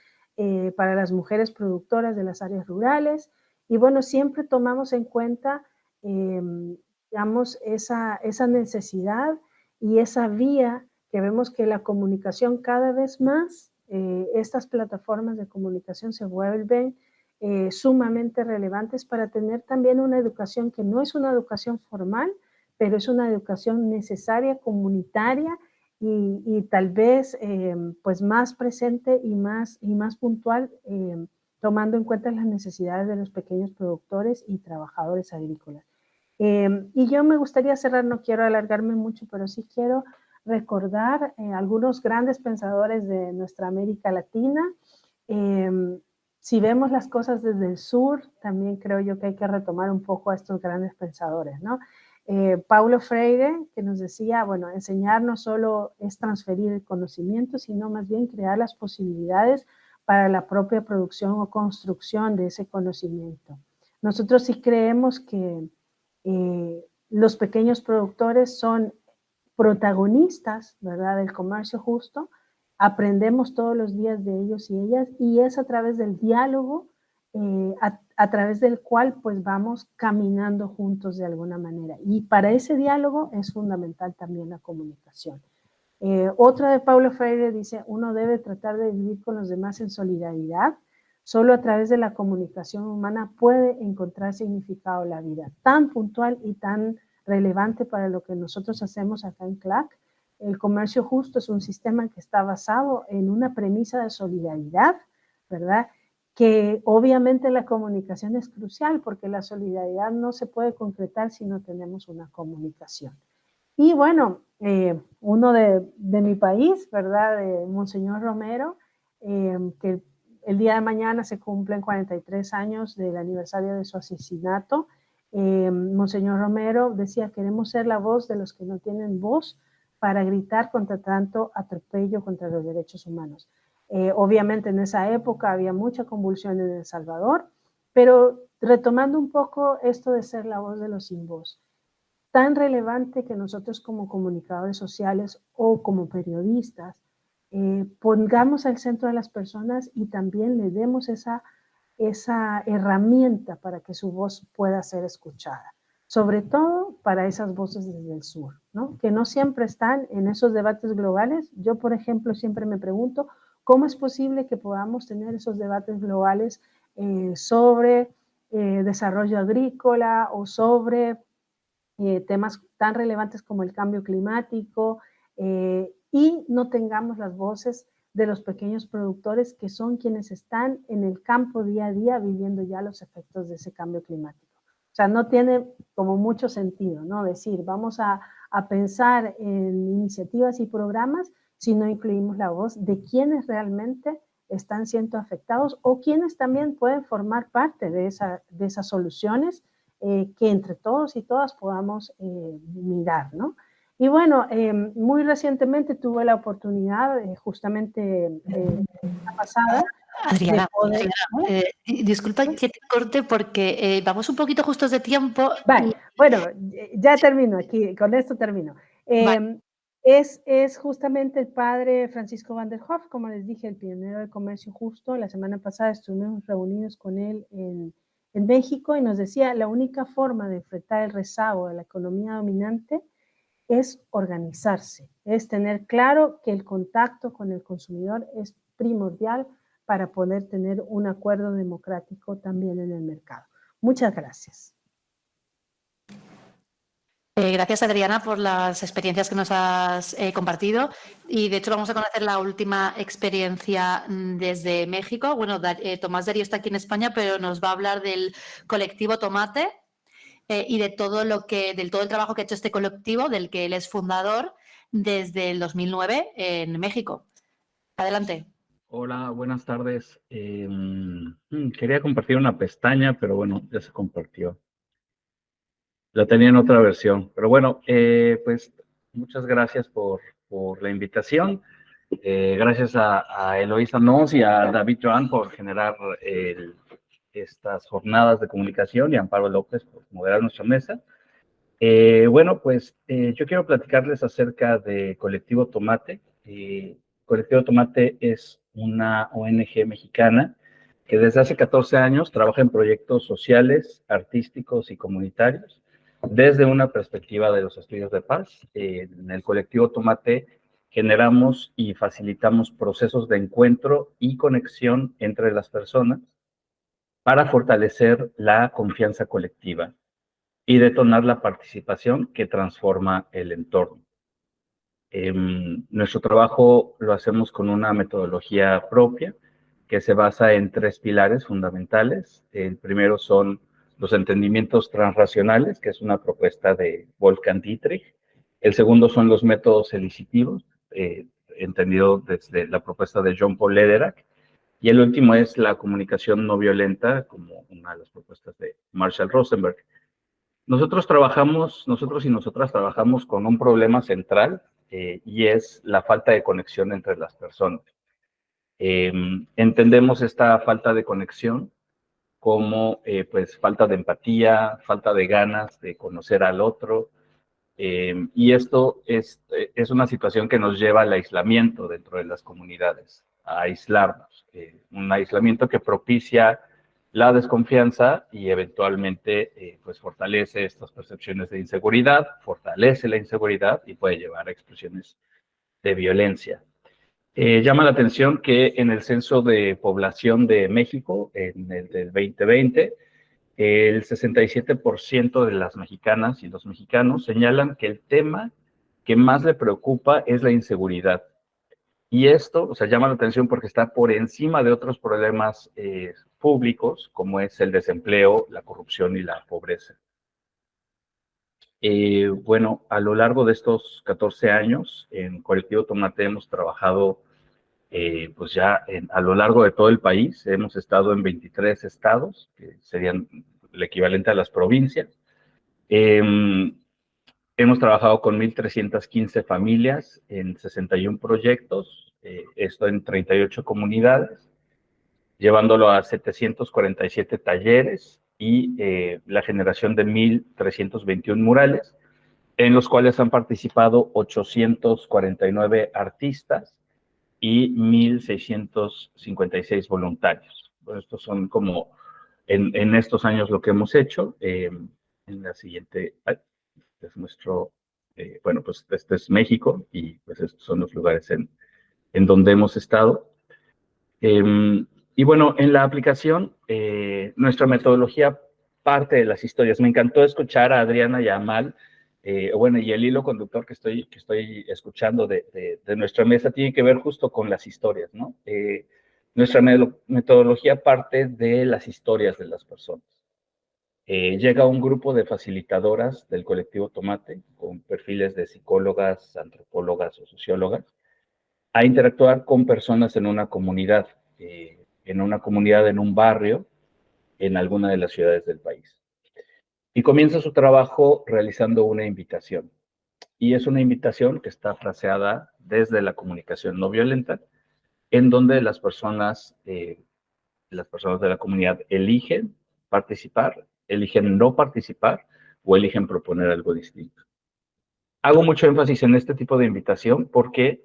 para las mujeres productoras de las áreas rurales. Y bueno, siempre tomamos en cuenta, digamos, esa necesidad y esa vía que vemos que la comunicación cada vez más, estas plataformas de comunicación se vuelven sumamente relevantes para tener también una educación que no es una educación formal, pero es una educación necesaria, comunitaria, y tal vez pues más presente y más puntual, tomando en cuenta las necesidades de los pequeños productores y trabajadores agrícolas. Y yo me gustaría cerrar, no quiero alargarme mucho, pero sí quiero recordar algunos grandes pensadores de nuestra América Latina. Si vemos las cosas desde el sur, también creo yo que hay que retomar un poco a estos grandes pensadores, ¿no? Paulo Freire, que nos decía, bueno, enseñar no solo es transferir el conocimiento, sino más bien crear las posibilidades para la propia producción o construcción de ese conocimiento. Nosotros sí creemos que los pequeños productores son protagonistas, ¿verdad?, del comercio justo. Aprendemos todos los días de ellos y ellas, y es a través del diálogo a través del cual pues vamos caminando juntos de alguna manera. Y para ese diálogo es fundamental también la comunicación. Otra de Paulo Freire dice, uno debe tratar de vivir con los demás en solidaridad. Solo a través de la comunicación humana puede encontrar significado la vida, tan puntual y tan relevante para lo que nosotros hacemos acá en CLAC. El comercio justo es un sistema que está basado en una premisa de solidaridad, ¿verdad?, que obviamente la comunicación es crucial, porque la solidaridad no se puede concretar si no tenemos una comunicación. Y bueno, uno de mi país, ¿verdad?, de Monseñor Romero, que el día de mañana se cumplen 43 años del aniversario de su asesinato. Monseñor Romero decía, queremos ser la voz de los que no tienen voz para gritar contra tanto atropello contra los derechos humanos. Obviamente en esa época había mucha convulsión en El Salvador, pero retomando un poco esto de ser la voz de los sin voz, tan relevante que nosotros como comunicadores sociales o como periodistas pongamos al centro a las personas y también le demos esa herramienta para que su voz pueda ser escuchada, sobre todo para esas voces desde el sur, ¿no?, que no siempre están en esos debates globales. Yo, por ejemplo, siempre me pregunto, ¿cómo es posible que podamos tener esos debates globales sobre desarrollo agrícola o sobre temas tan relevantes como el cambio climático y no tengamos las voces de los pequeños productores, que son quienes están en el campo día a día viviendo ya los efectos de ese cambio climático? O sea, no tiene como mucho sentido, ¿no?, decir, vamos a pensar en iniciativas y programas si no incluimos la voz de quienes realmente están siendo afectados o quienes también pueden formar parte de esas soluciones que entre todos y todas podamos mirar, ¿no? Y bueno, muy recientemente tuve la oportunidad, justamente la pasada, Adriana, poder, ¿no? disculpa que te corte porque vamos un poquito justos de tiempo. Vale, bueno, ya termino aquí, con esto termino. Vale. Es justamente el padre Francisco van der Hoff, como les dije, el pionero del comercio justo. La semana pasada estuvimos reunidos con él en México y nos decía, la única forma de enfrentar el rezago de la economía dominante es organizarse, es tener claro que el contacto con el consumidor es primordial para poder tener un acuerdo democrático también en el mercado. Muchas gracias. Gracias, Adriana, por las experiencias que nos has compartido. Y, de hecho, vamos a conocer la última experiencia desde México. Bueno, Tomás Darío está aquí en España, pero nos va a hablar del colectivo Tomate y de todo el trabajo que ha hecho este colectivo, del que él es fundador desde el 2009 en México. Adelante. Hola, buenas tardes. Quería compartir una pestaña, pero bueno, ya se compartió. La tenía en otra versión, pero bueno, pues muchas gracias por la invitación. Gracias a Eloísa Nos y a David Joan por generar estas jornadas de comunicación y a Amparo López por moderar nuestra mesa. Bueno, pues yo quiero platicarles acerca de Colectivo Tomate. Colectivo Tomate es una ONG mexicana que desde hace 14 años trabaja en proyectos sociales, artísticos y comunitarios desde una perspectiva de los estudios de paz. En el Colectivo Tomate generamos y facilitamos procesos de encuentro y conexión entre las personas para fortalecer la confianza colectiva y detonar la participación que transforma el entorno. Nuestro trabajo lo hacemos con una metodología propia que se basa en 3 pilares fundamentales. El primero son los entendimientos transracionales, que es una propuesta de Wolfgang Dietrich. El segundo son los métodos elicitivos, entendido desde la propuesta de John Paul Lederach. Y el último es la comunicación no violenta, como una de las propuestas de Marshall Rosenberg. Nosotros y nosotras trabajamos con un problema central y es la falta de conexión entre las personas. Entendemos esta falta de conexión como pues falta de empatía, falta de ganas de conocer al otro, y esto es una situación que nos lleva al aislamiento dentro de las comunidades, a aislarnos, un aislamiento que propicia la desconfianza y eventualmente pues fortalece estas percepciones de inseguridad, fortalece la inseguridad y puede llevar a expresiones de violencia. Llama la atención que en el Censo de Población de México, en el del 2020, el 67% de las mexicanas y los mexicanos señalan que el tema que más le preocupa es la inseguridad. Y esto, o sea, llama la atención porque está por encima de otros problemas públicos, como es el desempleo, la corrupción y la pobreza. Bueno, a lo largo de estos 14 años, en Colectivo Tomate hemos trabajado pues ya a lo largo de todo el país. Hemos estado en 23 estados, que serían el equivalente a las provincias. Hemos trabajado con 1,315 familias en 61 proyectos, esto en 38 comunidades, llevándolo a 747 talleres y la generación de 1,321 murales, en los cuales han participado 849 artistas y 1,656 voluntarios. Bueno, estos son como en estos años lo que hemos hecho. En la siguiente, es nuestro, bueno, pues este es México y pues estos son los lugares en donde hemos estado. Y bueno, en la aplicación, nuestra metodología parte de las historias. Me encantó escuchar a Adriana y a Amal, bueno, y el hilo conductor que estoy escuchando de nuestra mesa tiene que ver justo con las historias, ¿no? Nuestra metodología parte de las historias de las personas. Llega un grupo de facilitadoras del Colectivo Tomate, con perfiles de psicólogas, antropólogas o sociólogas, a interactuar con personas en una comunidad, en un barrio, en alguna de las ciudades del país. Y comienza su trabajo realizando una invitación. Y es una invitación que está fraseada desde la comunicación no violenta, en donde las personas de la comunidad eligen participar, eligen no participar o eligen proponer algo distinto. Hago mucho énfasis en este tipo de invitación porque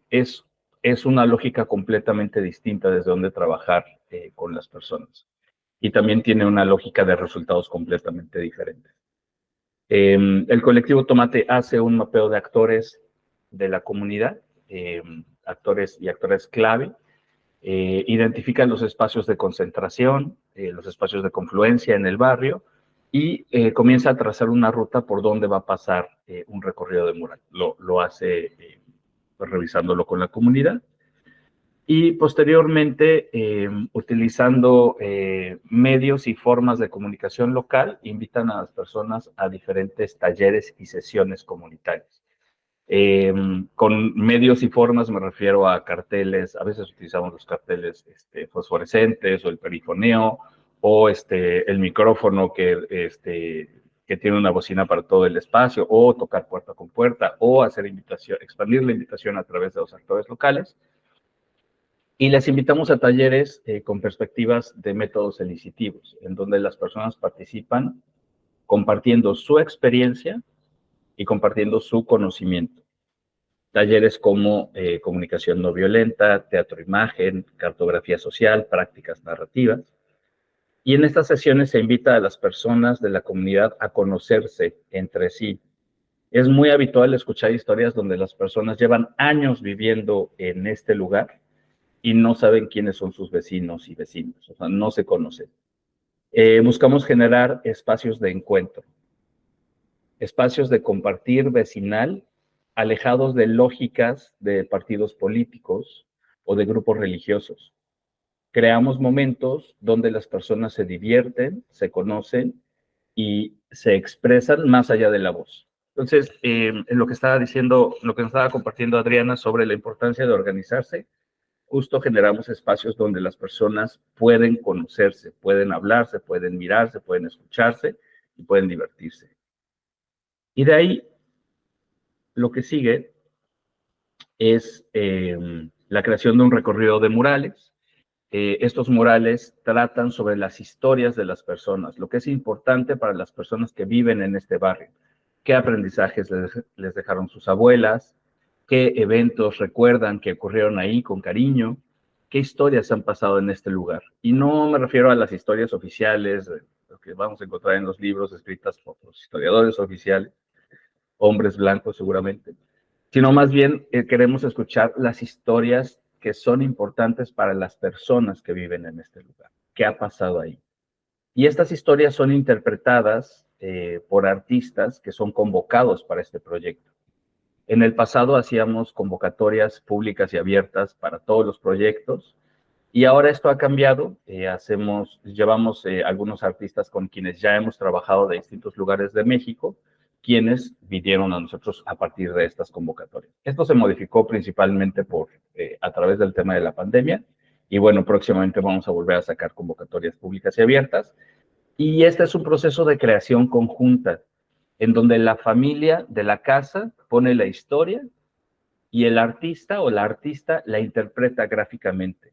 es una lógica completamente distinta desde donde trabajar con las personas. Y también tiene una lógica de resultados completamente diferentes. El colectivo Tomate hace un mapeo de actores de la comunidad, actores y actores clave, identifica los espacios de concentración, los espacios de confluencia en el barrio y comienza a trazar una ruta por donde va a pasar un recorrido de mural. Lo hace revisándolo con la comunidad. Y posteriormente, utilizando medios y formas de comunicación local, invitan a las personas a diferentes talleres y sesiones comunitarias. Con medios y formas me refiero a carteles, a veces utilizamos los carteles fosforescentes o el perifoneo o el micrófono que tiene una bocina para todo el espacio, o tocar puerta con puerta, o hacer invitación, expandir la invitación a través de los actores locales. Y les invitamos a talleres con perspectivas de métodos elicitivos, en donde las personas participan compartiendo su experiencia y compartiendo su conocimiento. Talleres como comunicación no violenta, teatro-imagen, cartografía social, prácticas narrativas. Y en estas sesiones se invita a las personas de la comunidad a conocerse entre sí. Es muy habitual escuchar historias donde las personas llevan años viviendo en este lugar y no saben quiénes son sus vecinos y vecinas, o sea, no se conocen. Buscamos generar espacios de encuentro, espacios de compartir vecinal, alejados de lógicas de partidos políticos o de grupos religiosos. Creamos momentos donde las personas se divierten, se conocen y se expresan más allá de la voz. Entonces, en lo que estaba diciendo, lo que nos estaba compartiendo Adriana sobre la importancia de organizarse, justo generamos espacios donde las personas pueden conocerse, pueden hablarse, pueden mirarse, pueden escucharse y pueden divertirse. Y de ahí, lo que sigue es la creación de un recorrido de murales. Estos murales tratan sobre las historias de las personas, lo que es importante para las personas que viven en este barrio. ¿Qué aprendizajes les dejaron sus abuelas? ¿Qué eventos recuerdan que ocurrieron ahí con cariño? ¿Qué historias han pasado en este lugar? Y no me refiero a las historias oficiales, lo que vamos a encontrar en los libros escritas por los historiadores oficiales, hombres blancos seguramente, sino más bien queremos escuchar las historias que son importantes para las personas que viven en este lugar. ¿Qué ha pasado ahí? Y estas historias son interpretadas por artistas que son convocados para este proyecto. En el pasado hacíamos convocatorias públicas y abiertas para todos los proyectos y ahora esto ha cambiado. Llevamos algunos artistas con quienes ya hemos trabajado de distintos lugares de México, quienes vinieron a nosotros a partir de estas convocatorias. Esto se modificó principalmente a través del tema de la pandemia y bueno, próximamente vamos a volver a sacar convocatorias públicas y abiertas. Y este es un proceso de creación conjunta, en donde la familia de la casa pone la historia y el artista o la artista la interpreta gráficamente.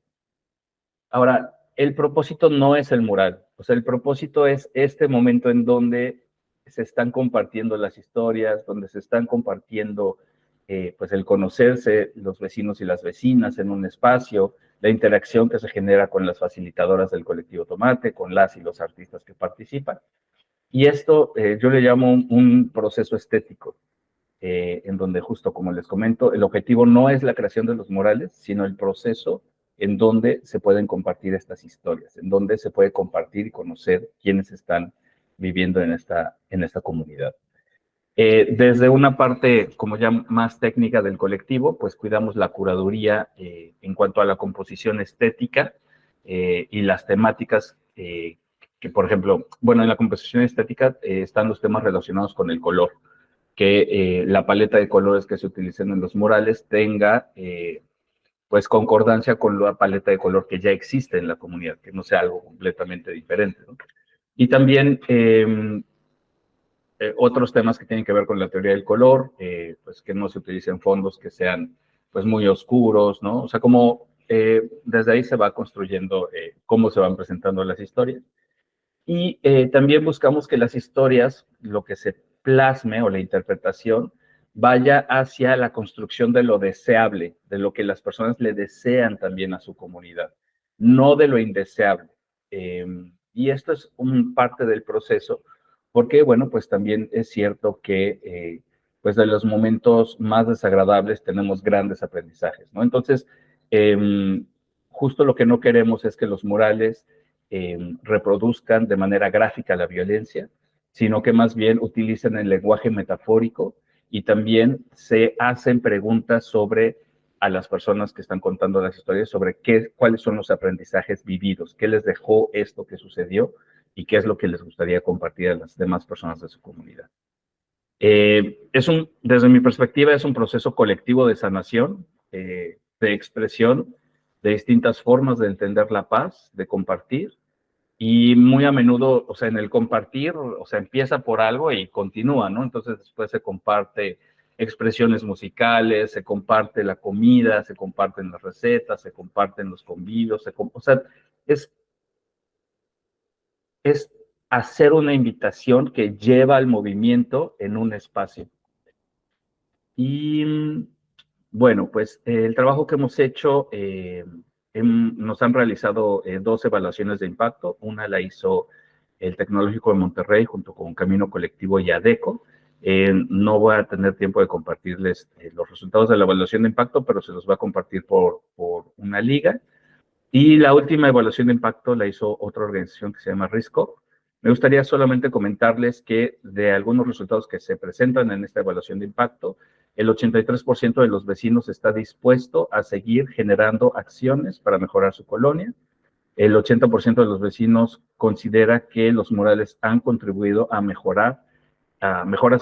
Ahora, el propósito no es el mural, o sea, el propósito es este momento en donde se están compartiendo las historias, donde se están compartiendo pues el conocerse los vecinos y las vecinas en un espacio, la interacción que se genera con las facilitadoras del colectivo Tomate, con las y los artistas que participan. Y esto yo le llamo un proceso estético, en donde justo como les comento, el objetivo no es la creación de los murales, sino el proceso en donde se pueden compartir estas historias, en donde se puede compartir y conocer quiénes están viviendo en esta comunidad. Desde una parte como ya más técnica del colectivo, pues cuidamos la curaduría en cuanto a la composición estética y las temáticas que, por ejemplo, bueno, en la composición estética están los temas relacionados con el color, que la paleta de colores que se utilicen en los murales tenga pues concordancia con la paleta de color que ya existe en la comunidad, que no sea algo completamente diferente, ¿no? Y también otros temas que tienen que ver con la teoría del color, pues que no se utilicen fondos que sean pues muy oscuros, ¿no? O sea, como desde ahí se va construyendo cómo se van presentando las historias. Y también buscamos que las historias, lo que se plasme o la interpretación, vaya hacia la construcción de lo deseable, de lo que las personas le desean también a su comunidad, no de lo indeseable. Y esto es parte del proceso, porque, bueno, pues también es cierto que, pues de los momentos más desagradables tenemos grandes aprendizajes, ¿no? Entonces, justo lo que no queremos es que los murales reproduzcan de manera gráfica la violencia, sino que más bien utilicen el lenguaje metafórico y también se hacen preguntas sobre a las personas que están contando las historias sobre cuáles son los aprendizajes vividos, qué les dejó esto que sucedió y qué es lo que les gustaría compartir a las demás personas de su comunidad. Desde mi perspectiva, es un proceso colectivo de sanación, de expresión, de distintas formas de entender la paz, de compartir, y muy a menudo, o sea, en el compartir, o sea, empieza por algo y continúa, ¿no? Entonces después se comparte expresiones musicales, se comparte la comida, se comparten las recetas, se comparten los convivios, o sea, es hacer una invitación que lleva al movimiento en un espacio. Y bueno, pues el trabajo que hemos hecho, nos han realizado 2 evaluaciones de impacto. Una la hizo el Tecnológico de Monterrey junto con Camino Colectivo y ADECO. No voy a tener tiempo de compartirles los resultados de la evaluación de impacto, pero se los voy a compartir por una liga. Y la última evaluación de impacto la hizo otra organización que se llama RISCO. Me gustaría solamente comentarles que de algunos resultados que se presentan en esta evaluación de impacto, el 83% de los vecinos está dispuesto a seguir generando acciones para mejorar su colonia. El 80% de los vecinos considera que los murales han contribuido a mejoras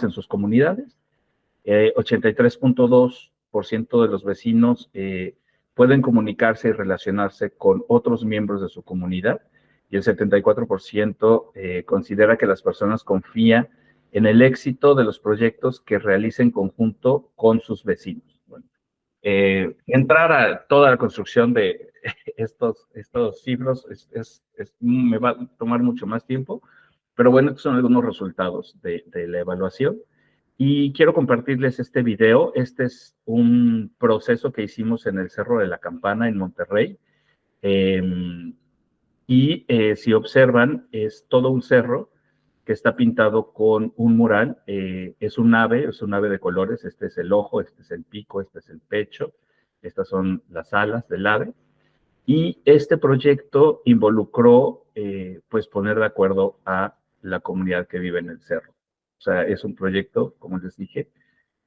en sus comunidades. 83.2% de los vecinos pueden comunicarse y relacionarse con otros miembros de su comunidad. Y el 74% considera que las personas confían en el éxito de los proyectos que realicen en conjunto con sus vecinos. Bueno, entrar a toda la construcción de estos cifras me va a tomar mucho más tiempo, pero bueno, estos son algunos resultados de la evaluación. Y quiero compartirles este video. Este es un proceso que hicimos en el Cerro de la Campana en Monterrey. Si observan, es todo un cerro que está pintado con un mural. Es un ave de colores. Este es el ojo, este es el pico, este es el pecho. Estas son las alas del ave. Y este proyecto involucró, pues, poner de acuerdo a la comunidad que vive en el cerro. O sea, es un proyecto, como les dije,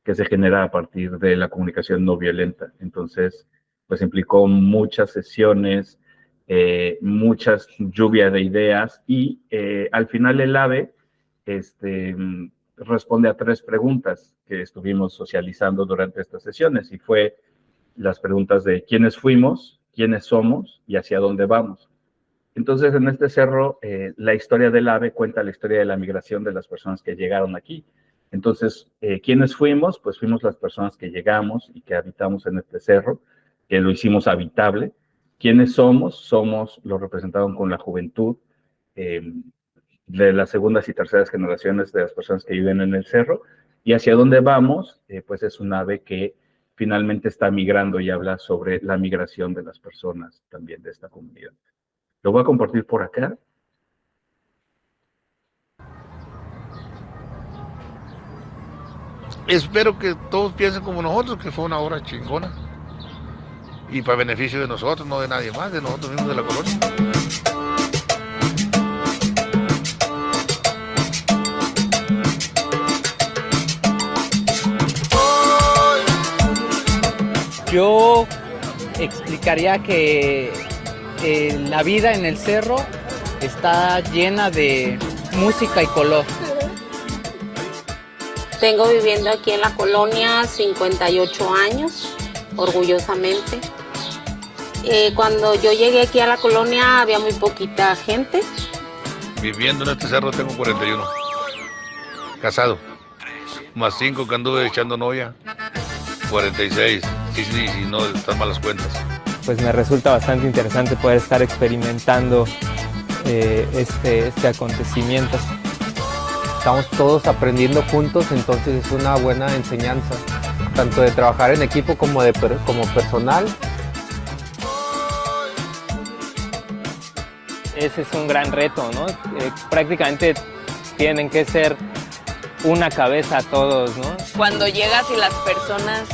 que se genera a partir de la comunicación no violenta. Entonces, pues implicó muchas sesiones, muchas lluvias de ideas y al final el AVE responde a 3 preguntas que estuvimos socializando durante estas sesiones y fue las preguntas de quiénes fuimos, quiénes somos y hacia dónde vamos. Entonces, en este cerro, la historia del AVE cuenta la historia de la migración de las personas que llegaron aquí. Entonces, ¿quiénes fuimos? Pues fuimos las personas que llegamos y que habitamos en este cerro, que lo hicimos habitable. ¿Quiénes somos? Somos los representados con la juventud de las segundas y terceras generaciones de las personas que viven en el cerro. Y hacia dónde vamos, pues es un ave que finalmente está migrando y habla sobre la migración de las personas también de esta comunidad. Lo voy a compartir por acá. Espero que todos piensen como nosotros, que fue una obra chingona. Y para beneficio de nosotros, no de nadie más, de nosotros mismos de la colonia. Yo explicaría que la vida en el cerro está llena de música y color. Tengo viviendo aquí en la colonia 58 años, orgullosamente. Cuando yo llegué aquí a la colonia había muy poquita gente. Viviendo en este cerro tengo 41. Casado. Más 5 que anduve echando novia. 46. Sí, no están malas cuentas. Pues me resulta bastante interesante poder estar experimentando este acontecimiento. Estamos todos aprendiendo juntos, entonces es una buena enseñanza, tanto de trabajar en equipo como personal. Ese es un gran reto, ¿no? Prácticamente tienen que ser una cabeza todos, ¿no? Cuando llegas y las personas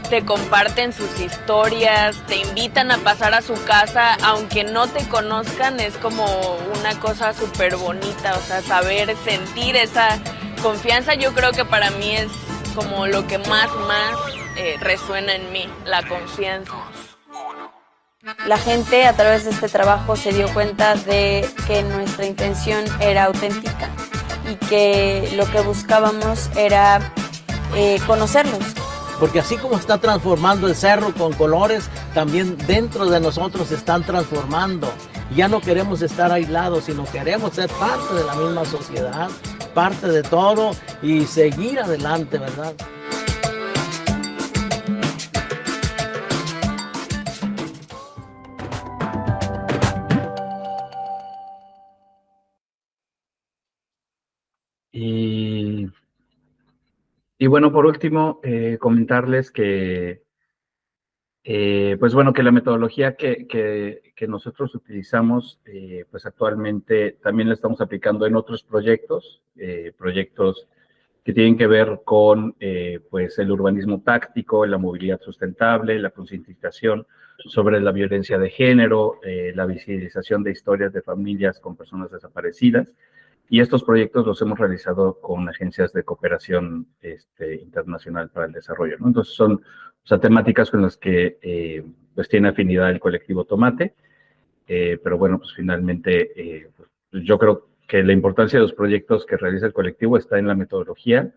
te comparten sus historias, te invitan a pasar a su casa, aunque no te conozcan, es como una cosa súper bonita, o sea, saber, sentir esa confianza, yo creo que para mí es como lo que más resuena en mí, la confianza. La gente a través de este trabajo se dio cuenta de que nuestra intención era auténtica y que lo que buscábamos era conocerlos. Porque así como está transformando el cerro con colores, también dentro de nosotros se están transformando. Ya no queremos estar aislados, sino queremos ser parte de la misma sociedad, parte de todo y seguir adelante, ¿verdad? Y bueno, por último, comentarles que, pues bueno, que la metodología que nosotros utilizamos, pues actualmente también la estamos aplicando en otros proyectos, proyectos que tienen que ver con, pues el urbanismo táctico, la movilidad sustentable, la concientización sobre la violencia de género, la visibilización de historias de familias con personas desaparecidas. Y estos proyectos los hemos realizado con agencias de cooperación internacional para el desarrollo, ¿no? Entonces son, o sea, temáticas con las que pues tiene afinidad el colectivo Tomate, pero bueno, pues finalmente pues yo creo que la importancia de los proyectos que realiza el colectivo está en la metodología,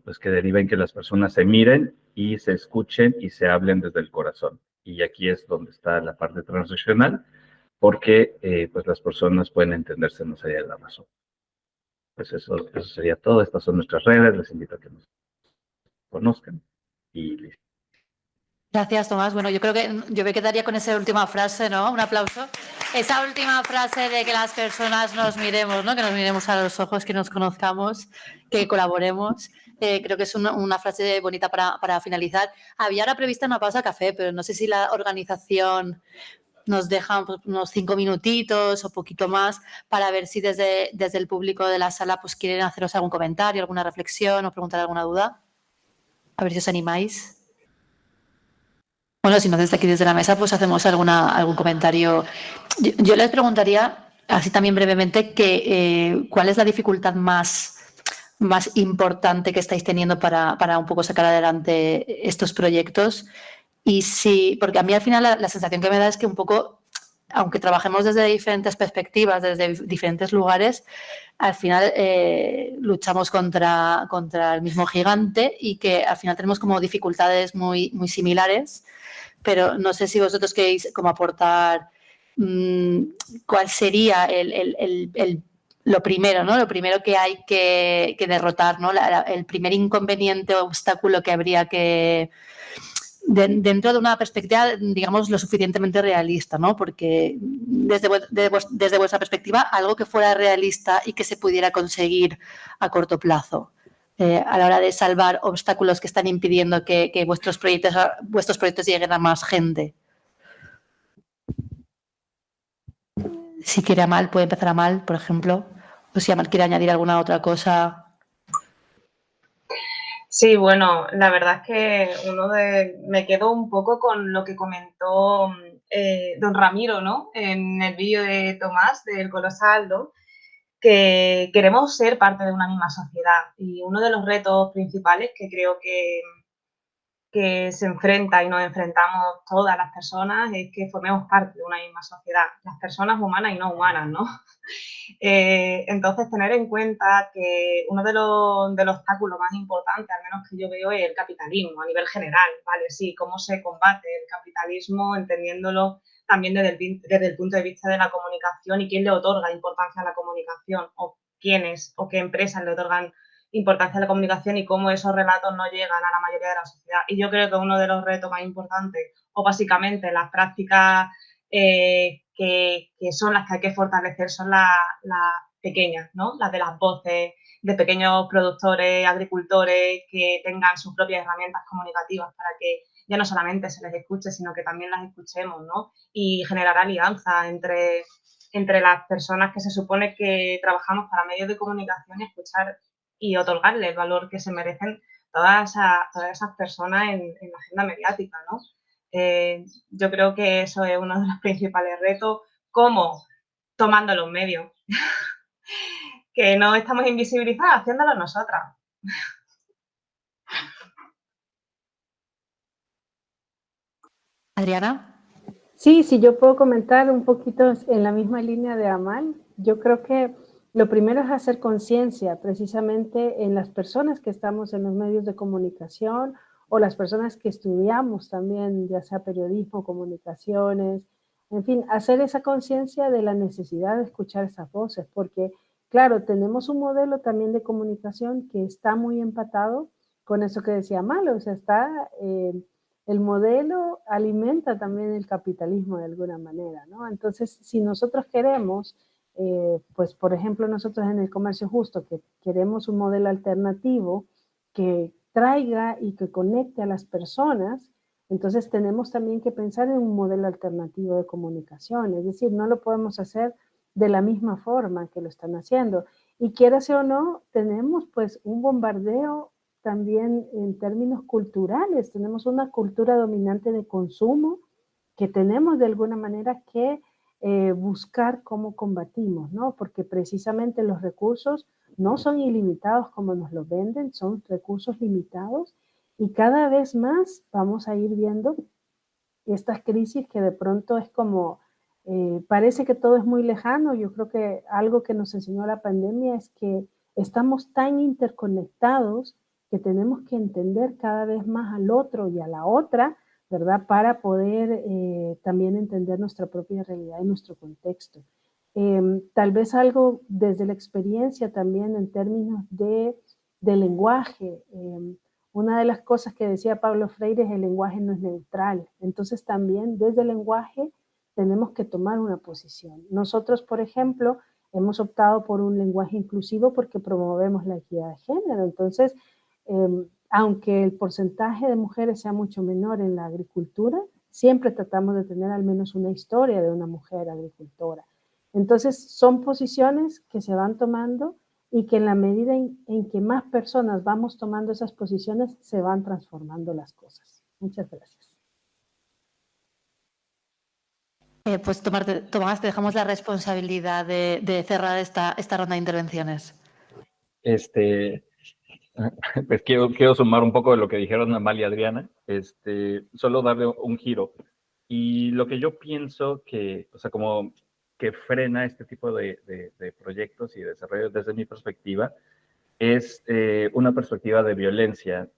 pues que deriva en que las personas se miren y se escuchen y se hablen desde el corazón. Y aquí es donde está la parte transaccional, porque pues las personas pueden entenderse más allá de la razón. Pues eso sería todo. Estas son nuestras redes. Les invito a que nos conozcan. Y listo. Gracias, Tomás. Bueno, yo creo que yo me quedaría con esa última frase, ¿no? Un aplauso. Esa última frase de que las personas nos miremos, ¿no? Que nos miremos a los ojos, que nos conozcamos, que colaboremos. Creo que es una frase bonita para finalizar. Había ahora prevista una pausa café, pero no sé si la organización nos dejan pues, unos 5 minutitos o poquito más para ver si desde el público de la sala pues quieren haceros algún comentario, alguna reflexión o preguntar alguna duda. A ver si os animáis. Bueno, si no desde aquí, desde la mesa, pues hacemos algún comentario. Yo les preguntaría, así también brevemente, que cuál es la dificultad más importante que estáis teniendo para un poco sacar adelante estos proyectos. Y sí, porque a mí al final la sensación que me da es que un poco, aunque trabajemos desde diferentes perspectivas, desde diferentes lugares, al final luchamos contra el mismo gigante y que al final tenemos como dificultades muy, muy similares, pero no sé si vosotros queréis como aportar cuál sería lo primero, ¿no? Lo primero que hay que derrotar, ¿no? El primer inconveniente o obstáculo que habría que dentro de una perspectiva, digamos, lo suficientemente realista, ¿no? Porque desde vuestra perspectiva, algo que fuera realista y que se pudiera conseguir a corto plazo, a la hora de salvar obstáculos que están impidiendo que vuestros proyectos lleguen a más gente. Si quiere Amal, puede empezar Amal, por ejemplo. O si Amal quiere añadir alguna otra cosa. Sí, bueno, la verdad es que me quedo un poco con lo que comentó don Ramiro, ¿no? En el vídeo de Tomás, del Colosal, ¿no? Que queremos ser parte de una misma sociedad y uno de los retos principales que creo que que se enfrenta y nos enfrentamos todas las personas es que formemos parte de una misma sociedad, las personas humanas y no humanas, ¿no? Entonces, tener en cuenta que uno de los obstáculos más importantes, al menos que yo veo, es el capitalismo a nivel general, ¿vale? Sí, cómo se combate el capitalismo, entendiéndolo también desde el punto de vista de la comunicación y quién le otorga importancia a la comunicación o quiénes o qué empresas le otorgan importancia a la comunicación y cómo esos relatos no llegan a la mayoría de la sociedad. Y yo creo que uno de los retos más importantes, o básicamente las prácticas que son las que hay que fortalecer, son las pequeñas, ¿no? Las de las voces, de pequeños productores, agricultores que tengan sus propias herramientas comunicativas para que ya no solamente se les escuche, sino que también las escuchemos, ¿no? Y generar alianzas entre las personas que se supone que trabajamos para medios de comunicación y escuchar y otorgarle el valor que se merecen todas esas personas en la agenda mediática, ¿no? Yo creo que eso es uno de los principales retos, como tomando los medios, que no estamos invisibilizadas, haciéndolo nosotras. Adriana. Sí, si yo puedo comentar un poquito en la misma línea de Amal. Yo creo que lo primero es hacer conciencia precisamente en las personas que estamos en los medios de comunicación o las personas que estudiamos también, ya sea periodismo, comunicaciones, en fin, hacer esa conciencia de la necesidad de escuchar esas voces, porque claro, tenemos un modelo también de comunicación que está muy empatado con eso que decía Amal, o sea, está... el modelo alimenta también el capitalismo de alguna manera, ¿no? Entonces, si nosotros queremos, pues por ejemplo nosotros en el comercio justo, que queremos un modelo alternativo que traiga y que conecte a las personas, entonces tenemos también que pensar en un modelo alternativo de comunicación, es decir, no lo podemos hacer de la misma forma que lo están haciendo. Y quiérase o no, tenemos pues un bombardeo también en términos culturales, tenemos una cultura dominante de consumo que tenemos de alguna manera que buscar cómo combatimos, ¿no? Porque precisamente los recursos no son ilimitados como nos los venden, son recursos limitados y cada vez más vamos a ir viendo estas crisis que de pronto es como, parece que todo es muy lejano. Yo creo que algo que nos enseñó la pandemia es que estamos tan interconectados que tenemos que entender cada vez más al otro y a la otra, ¿verdad? Para poder también entender nuestra propia realidad y nuestro contexto. Tal vez algo desde la experiencia también en términos de lenguaje. Una de las cosas que decía Pablo Freire es el lenguaje no es neutral. Entonces también desde el lenguaje tenemos que tomar una posición. Nosotros, por ejemplo, hemos optado por un lenguaje inclusivo porque promovemos la equidad de género. Entonces, aunque el porcentaje de mujeres sea mucho menor en la agricultura, siempre tratamos de tener al menos una historia de una mujer agricultora. Entonces, son posiciones que se van tomando y que en la medida en que más personas vamos tomando esas posiciones, se van transformando las cosas. Muchas gracias. Pues Tomás, te dejamos la responsabilidad de cerrar esta ronda de intervenciones. Pues quiero sumar un poco de lo que dijeron Amal y Adriana, solo darle un giro. Y lo que yo pienso que, o sea, como que frena este tipo de proyectos y desarrollos desde mi perspectiva, es una perspectiva de violencia,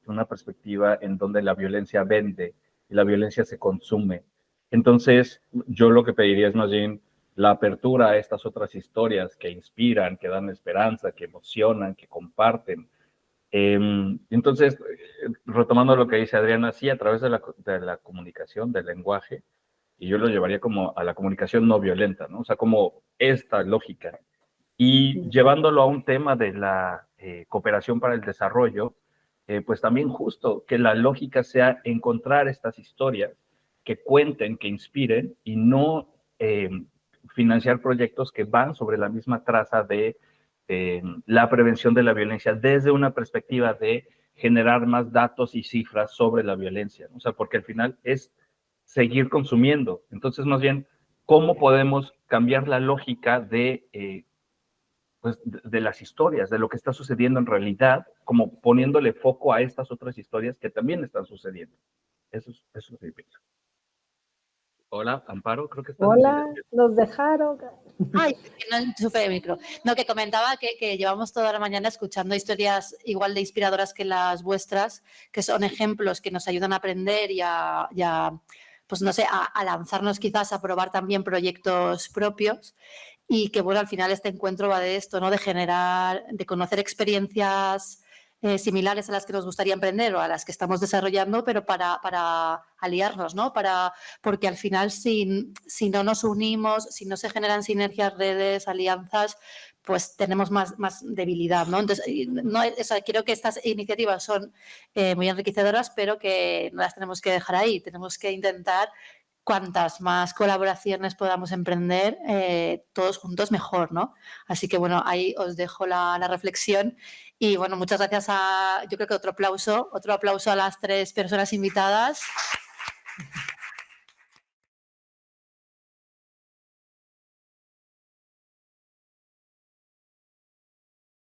una perspectiva en donde la violencia vende y la violencia se consume. Entonces, yo lo que pediría es más bien la apertura a estas otras historias que inspiran, que dan esperanza, que emocionan, que comparten. Entonces, retomando lo que dice Adriana, sí, a través de la comunicación, del lenguaje, y yo lo llevaría como a la comunicación no violenta, ¿no? O sea, como esta lógica. Y llevándolo a un tema de la cooperación para el desarrollo, pues también justo que la lógica sea encontrar estas historias que cuenten, que inspiren y no financiar proyectos que van sobre la misma traza de la prevención de la violencia desde una perspectiva de generar más datos y cifras sobre la violencia, ¿no? O sea, porque al final es seguir consumiendo. Entonces, más bien, ¿cómo podemos cambiar la lógica de pues, de las historias, de lo que está sucediendo en realidad, como poniéndole foco a estas otras historias que también están sucediendo. Eso es lo que pienso. Hola, Amparo, creo que estás... Hola, nos dejaron. Ay, que no enchufe el micro. No, que comentaba que llevamos toda la mañana escuchando historias igual de inspiradoras que las vuestras, que son ejemplos que nos ayudan a aprender y a pues no sé, a lanzarnos quizás a probar también proyectos propios. Y que, bueno, al final este encuentro va de esto, ¿no? De generar, de conocer experiencias similares a las que nos gustaría emprender o a las que estamos desarrollando, pero para aliarnos, ¿no? Porque al final si no nos unimos, si no se generan sinergias, redes, alianzas, pues tenemos más debilidad, ¿no? Entonces, creo que estas iniciativas son muy enriquecedoras, pero que no las tenemos que dejar ahí. Tenemos que intentar cuantas más colaboraciones podamos emprender, todos juntos mejor, ¿no? Así que, bueno, ahí os dejo la reflexión y, bueno, muchas gracias yo creo que otro aplauso a las 3 personas invitadas.